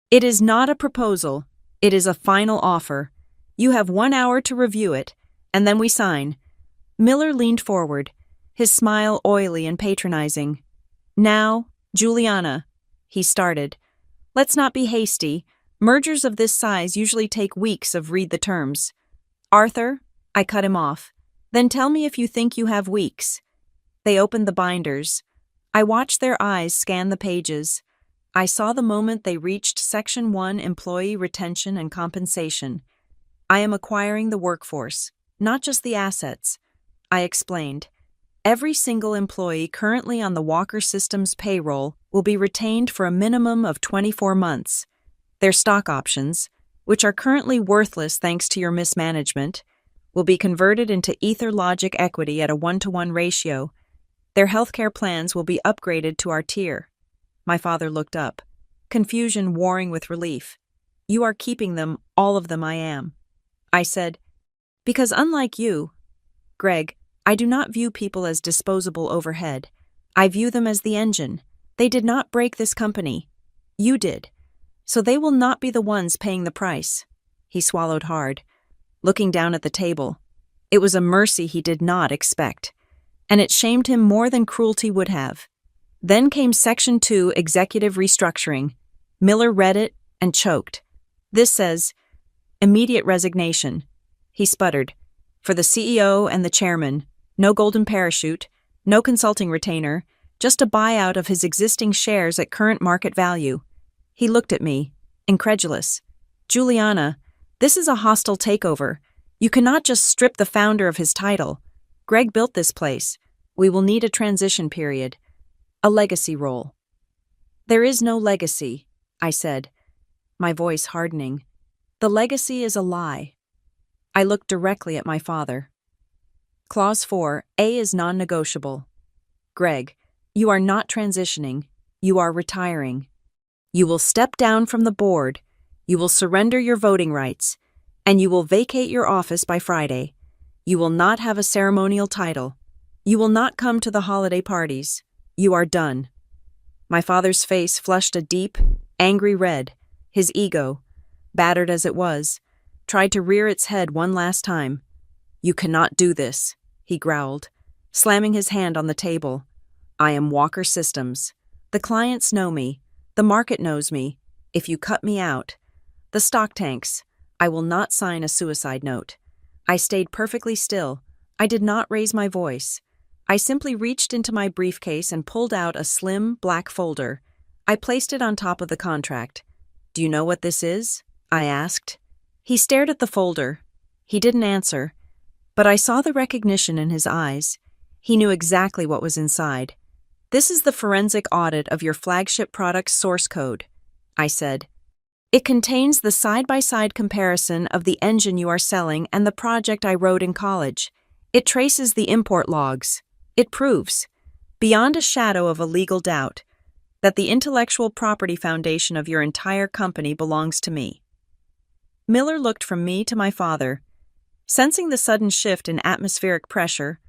It is not a proposal. It is a final offer. You have 1 hour to review it, and then we sign." Miller leaned forward, his smile oily and patronizing. "Now, Juliana," he started. "Let's not be hasty. Mergers of this size usually take weeks of read the terms." "Arthur," I cut him off. "Then tell me if you think you have weeks." They opened the binders. I watched their eyes scan the pages. I saw the moment they reached Section 1 Employee Retention and Compensation. "I am acquiring the workforce, not just the assets," I explained. "Every single employee currently on the Walker Systems payroll will be retained for a minimum of 24 months. Their stock options, which are currently worthless thanks to your mismanagement, will be converted into EtherLogic equity at a 1-to-1 ratio. Their healthcare plans will be upgraded to our tier." My father looked up, confusion warring with relief. "You are keeping them, all of them." "I am," I said, "because unlike you, Greg, I do not view people as disposable overhead. I view them as the engine. They did not break this company. You did. So they will not be the ones paying the price." He swallowed hard, looking down at the table. It was a mercy he did not expect, and it shamed him more than cruelty would have. Then came Section 2 Executive Restructuring. Miller read it and choked. "This says, immediate resignation," he sputtered, "for the CEO and the chairman. No golden parachute, no consulting retainer, just a buyout of his existing shares at current market value." He looked at me, incredulous. "Juliana, this is a hostile takeover. You cannot just strip the founder of his title. Greg built this place. We will need a transition period. A legacy role." "There is no legacy," I said, my voice hardening. "The legacy is a lie." I looked directly at my father. Clause 4, A is non-negotiable. "Greg, you are not transitioning. You are retiring. You will step down from the board. You will surrender your voting rights. And you will vacate your office by Friday. You will not have a ceremonial title. You will not come to the holiday parties. You are done." My father's face flushed a deep, angry red. His ego, battered as it was, tried to rear its head one last time. "You cannot do this," he growled, slamming his hand on the table. "I am Walker Systems. The The clients know me. The market knows me. If you cut me out, the stock tanks. I will not sign a suicide note. I stayed perfectly still. I did not raise my voice. I simply reached into my briefcase and pulled out a slim, black folder. I placed it on top of the contract. "Do you know what this is?" I asked. He stared at the folder. He didn't answer, but I saw the recognition in his eyes. He knew exactly what was inside. "This is the forensic audit of your flagship product's source code," I said. "It contains the side-by-side comparison of the engine you are selling and the project I wrote in college. It traces the import logs. It proves, beyond a shadow of a legal doubt, that the intellectual property foundation of your entire company belongs to me." Miller looked from me to my father. Sensing the sudden shift in atmospheric pressure,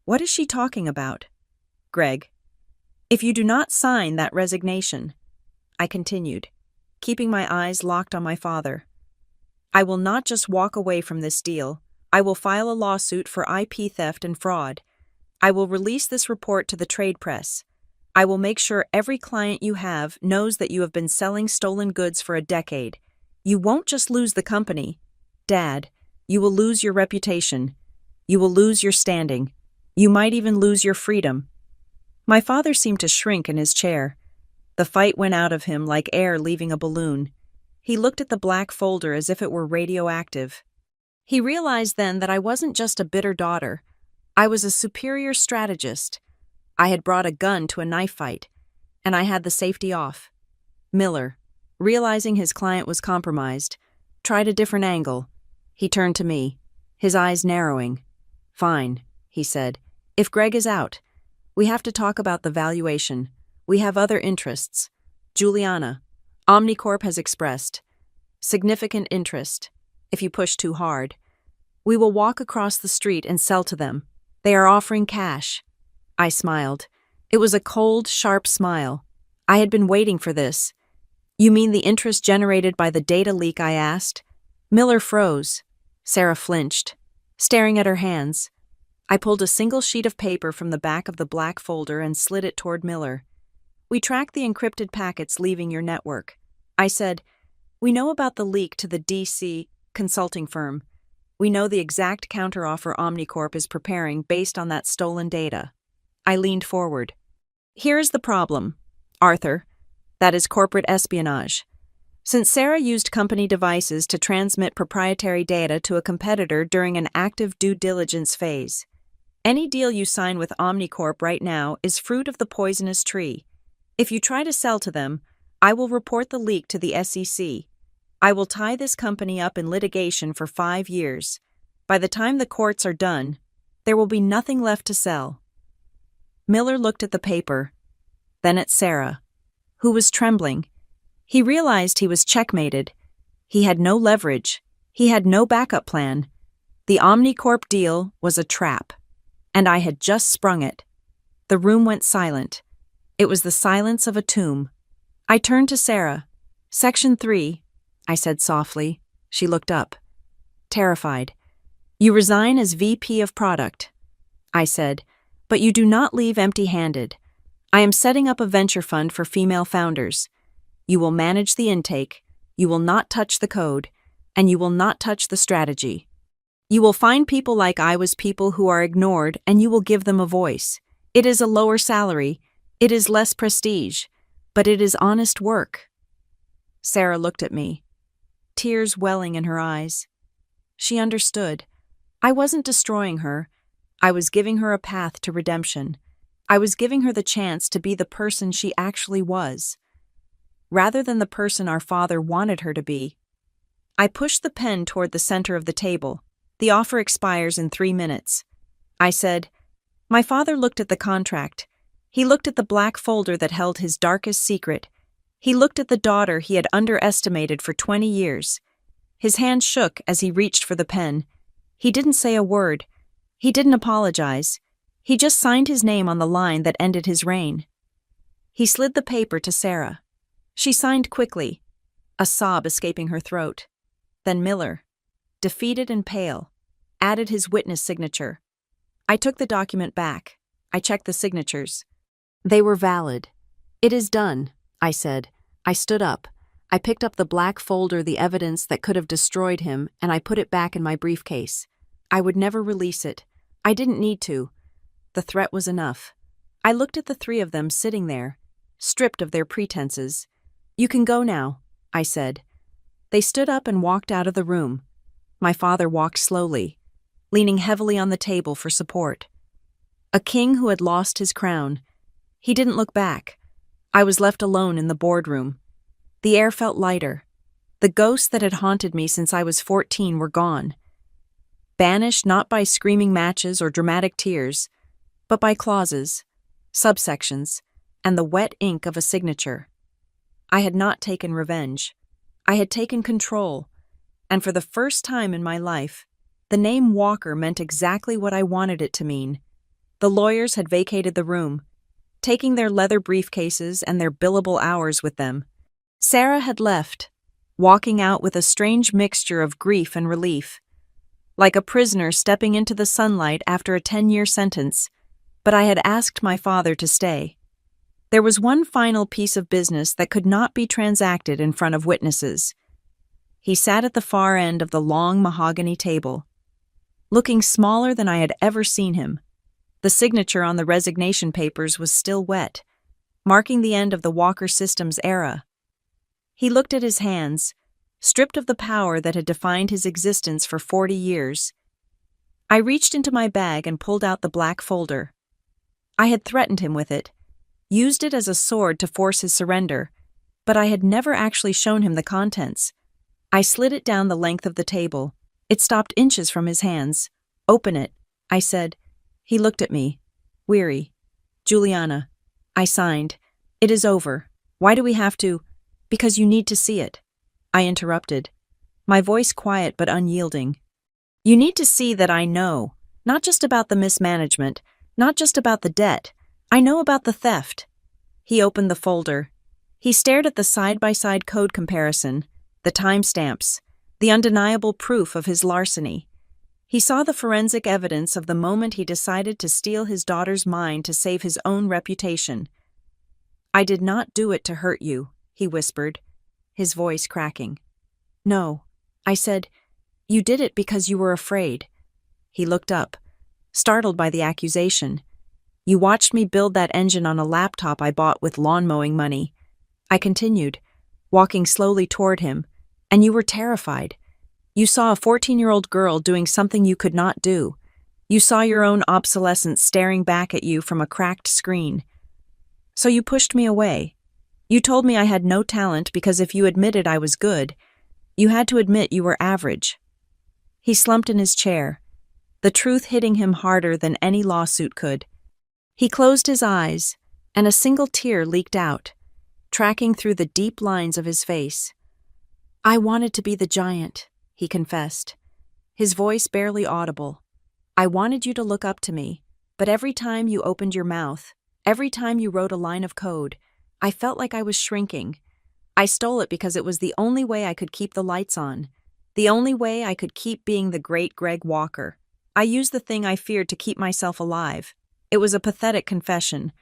"What is she talking about?" "Greg, if you do not sign that resignation," I continued, keeping my eyes locked on my father, "I will not just walk away from this deal. I will file a lawsuit for IP theft and fraud. I will release this report to the trade press. I will make sure every client you have knows that you have been selling stolen goods for a decade. You won't just lose the company, Dad. You will lose your reputation. You will lose your standing. You might even lose your freedom." My father seemed to shrink in his chair. The fight went out of him like air leaving a balloon. He looked at the black folder as if it were radioactive. He realized then that I wasn't just a bitter daughter. I was a superior strategist. I had brought a gun to a knife fight, and I had the safety off. Miller, realizing his client was compromised, tried a different angle. He turned to me, his eyes narrowing. "Fine," he said. "If Greg is out, we have to talk about the valuation. We have other interests. Juliana, Omnicorp has expressed significant interest. If you push too hard, we will walk across the street and sell to them. They are offering cash." I smiled. It was a cold, sharp smile. I had been waiting for this. "You mean the interest generated by the data leak?" I asked. Miller froze. Sarah flinched, staring at her hands. I pulled a single sheet of paper from the back of the black folder and slid it toward Miller. "We tracked the encrypted packets leaving your network." I said, "We know about the leak to the DC consulting firm. We know the exact counteroffer Omnicorp is preparing based on that stolen data." I leaned forward. "Here is the problem, Arthur. That is corporate espionage. Since Sarah used company devices to transmit proprietary data to a competitor during an active due diligence phase, any deal you sign with Omnicorp right now is fruit of the poisonous tree. If you try to sell to them, I will report the leak to the SEC. I will tie this company up in litigation for 5 years. By the time the courts are done, there will be nothing left to sell." Miller looked at the paper, then at Sarah, who was trembling. He realized he was checkmated. He had no leverage. He had no backup plan. The Omnicorp deal was a trap, and I had just sprung it. The room went silent. It was the silence of a tomb. I turned to Sarah. "Section 3, I said softly. She looked up, terrified. "You resign as VP of Product," I said, "but you do not leave empty-handed. I am setting up a venture fund for female founders. You will manage the intake, you will not touch the code, and you will not touch the strategy. You will find people like I was, people who are ignored, and you will give them a voice. It is a lower salary, it is less prestige, but it is honest work." Sarah looked at me, tears welling in her eyes. She understood. I wasn't destroying her. I was giving her a path to redemption. I was giving her the chance to be the person she actually was, rather than the person our father wanted her to be. I pushed the pen toward the center of the table. "The offer expires in 3 minutes." I said. My father looked at the contract. He looked at the black folder that held his darkest secret. He looked at the daughter he had underestimated for 20 years. His hand shook as he reached for the pen. He didn't say a word. He didn't apologize. He just signed his name on the line that ended his reign. He slid the paper to Sarah. She signed quickly, a sob escaping her throat. Then Miller, defeated and pale, added his witness signature. I took the document back. I checked the signatures. They were valid. "It is done," I said. I stood up. I picked up the black folder, the evidence that could have destroyed him, and I put it back in my briefcase. I would never release it. I didn't need to. The threat was enough. I looked at the three of them sitting there, stripped of their pretenses. "You can go now," I said. They stood up and walked out of the room. My father walked slowly, leaning heavily on the table for support. A king who had lost his crown. He didn't look back. I was left alone in the boardroom. The air felt lighter. The ghosts that had haunted me since I was 14 were gone. Banished not by screaming matches or dramatic tears, but by clauses, subsections, and the wet ink of a signature. I had not taken revenge. I had taken control, and for the first time in my life, the name Walker meant exactly what I wanted it to mean. The lawyers had vacated the room, taking their leather briefcases and their billable hours with them. Sarah had left, walking out with a strange mixture of grief and relief, like a prisoner stepping into the sunlight after a 10-year sentence, but I had asked my father to stay. There was one final piece of business that could not be transacted in front of witnesses. He sat at the far end of the long mahogany table, looking smaller than I had ever seen him. The signature on the resignation papers was still wet, marking the end of the Walker Systems era. He looked at his hands, stripped of the power that had defined his existence for 40 years. I reached into my bag and pulled out the black folder. I had threatened him with it, used it as a sword to force his surrender, but I had never actually shown him the contents. I slid it down the length of the table. It stopped inches from his hands. "Open it," I said. He looked at me, weary. "Juliana," I signed. "It is over. Why do we have to—" "Because you need to see it," I interrupted, my voice quiet but unyielding. "You need to see that I know, not just about the mismanagement, not just about the debt. I know about the theft." He opened the folder. He stared at the side-by-side code comparison, the timestamps, the undeniable proof of his larceny. He saw the forensic evidence of the moment he decided to steal his daughter's mind to save his own reputation. "I did not do it to hurt you," he whispered, his voice cracking. "No," I said. "You did it because you were afraid." He looked up, startled by the accusation. "You watched me build that engine on a laptop I bought with lawn mowing money." I continued, walking slowly toward him, "and you were terrified. You saw a 14-year-old girl doing something you could not do. You saw your own obsolescence staring back at you from a cracked screen. So you pushed me away. You told me I had no talent because if you admitted I was good, you had to admit you were average." He slumped in his chair, the truth hitting him harder than any lawsuit could. He closed his eyes, and a single tear leaked out, tracking through the deep lines of his face. "I wanted to be the giant," he confessed, his voice barely audible. "I wanted you to look up to me, but every time you opened your mouth, every time you wrote a line of code, I felt like I was shrinking. I stole it because it was the only way I could keep the lights on, the only way I could keep being the great Greg Walker. I used the thing I feared to keep myself alive." It was a pathetic confession,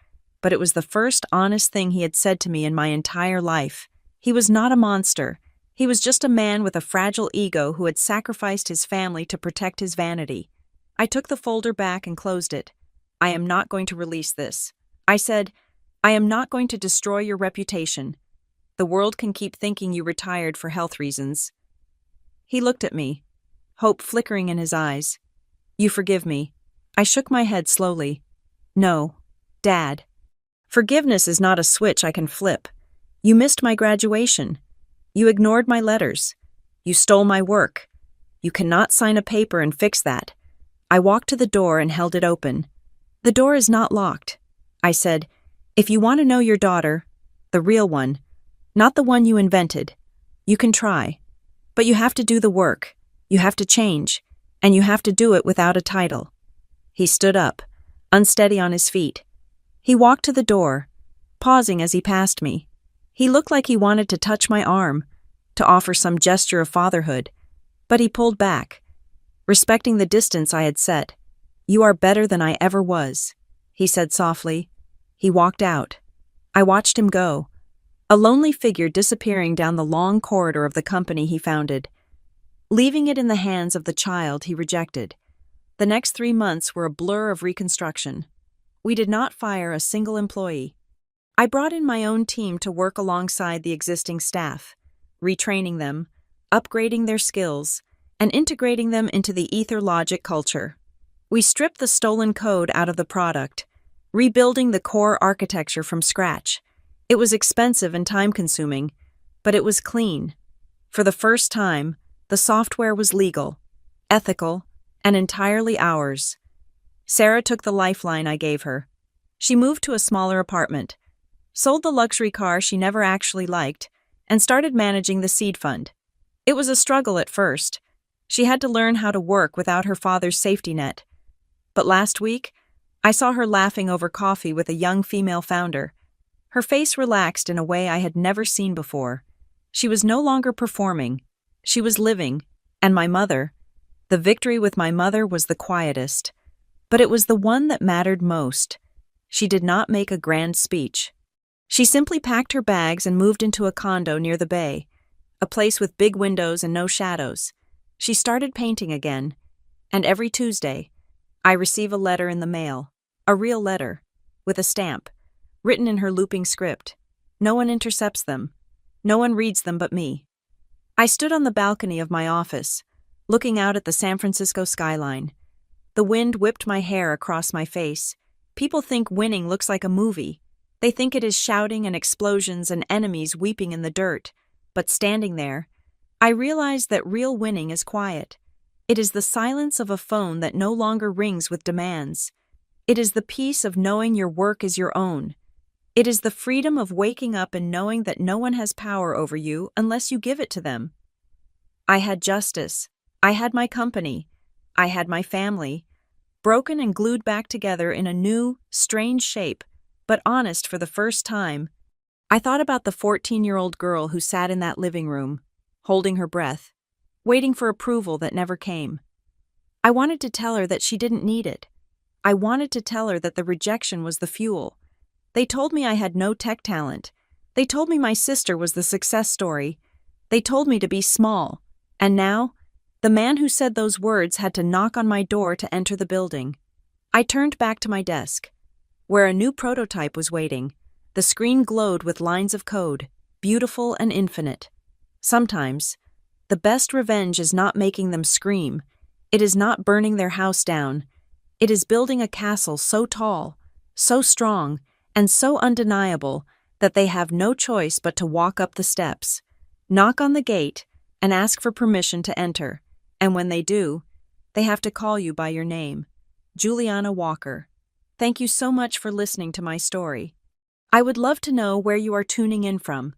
but it was the first honest thing he had said to me in my entire life. He was not a monster. He was just a man with a fragile ego who had sacrificed his family to protect his vanity. I took the folder back and closed it. "I am not going to release this," I said. "I am not going to destroy your reputation. The world can keep thinking you retired for health reasons." He looked at me, hope flickering in his eyes. "You forgive me?" I shook my head slowly. "No, Dad. Forgiveness is not a switch I can flip. You missed my graduation. You ignored my letters. You stole my work. You cannot sign a paper and fix that." I walked to the door and held it open. "The door is not locked," I said. "If you want to know your daughter, the real one, not the one you invented, you can try. But you have to do the work. You have to change. And you have to do it without a title." He stood up, unsteady on his feet. He walked to the door, pausing as he passed me. He looked like he wanted to touch my arm, to offer some gesture of fatherhood, but he pulled back, respecting the distance I had set. "You are better than I ever was," he said softly. He walked out. I watched him go, a lonely figure disappearing down the long corridor of the company he founded, leaving it in the hands of the child he rejected. The next 3 months were a blur of reconstruction. We did not fire a single employee. I brought in my own team to work alongside the existing staff, retraining them, upgrading their skills, and integrating them into the EtherLogic culture. We stripped the stolen code out of the product, rebuilding the core architecture from scratch. It was expensive and time-consuming, but it was clean. For the first time, the software was legal, ethical, and entirely ours. Sarah took the lifeline I gave her. She moved to a smaller apartment, sold the luxury car she never actually liked, and started managing the seed fund. It was a struggle at first. She had to learn how to work without her father's safety net. But last week, I saw her laughing over coffee with a young female founder. Her face relaxed in a way I had never seen before. She was no longer performing. She was living. And my mother, the victory with my mother was the quietest. But it was the one that mattered most. She did not make a grand speech. She simply packed her bags and moved into a condo near the bay, a place with big windows and no shadows. She started painting again, and every Tuesday, I receive a letter in the mail, a real letter, with a stamp, written in her looping script. No one intercepts them. No one reads them but me. I stood on the balcony of my office, looking out at the San Francisco skyline. The wind whipped my hair across my face. People think winning looks like a movie. They think it is shouting and explosions and enemies weeping in the dirt. But standing there, I realized that real winning is quiet. It is the silence of a phone that no longer rings with demands. It is the peace of knowing your work is your own. It is the freedom of waking up and knowing that no one has power over you unless you give it to them. I had justice. I had my company. I had my family, broken and glued back together in a new, strange shape, but honest for the first time. I thought about the 14-year-old girl who sat in that living room, holding her breath, waiting for approval that never came. I wanted to tell her that she didn't need it. I wanted to tell her that the rejection was the fuel. They told me I had no tech talent. They told me my sister was the success story. They told me to be small. And now, the man who said those words had to knock on my door to enter the building. I turned back to my desk, where a new prototype was waiting. The screen glowed with lines of code, beautiful and infinite. Sometimes, the best revenge is not making them scream. It is not burning their house down. It is building a castle so tall, so strong, and so undeniable that they have no choice but to walk up the steps, knock on the gate, and ask for permission to enter. And when they do, they have to call you by your name. Juliana Walker. Thank you so much for listening to my story. I would love to know where you are tuning in from.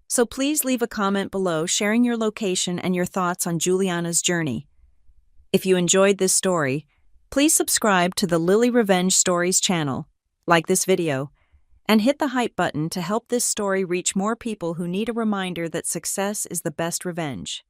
So please leave a comment below sharing your location and your thoughts on Juliana's journey. If you enjoyed this story, please subscribe to the Lily Revenge Stories channel, like this video, and hit the hype button to help this story reach more people who need a reminder that success is the best revenge.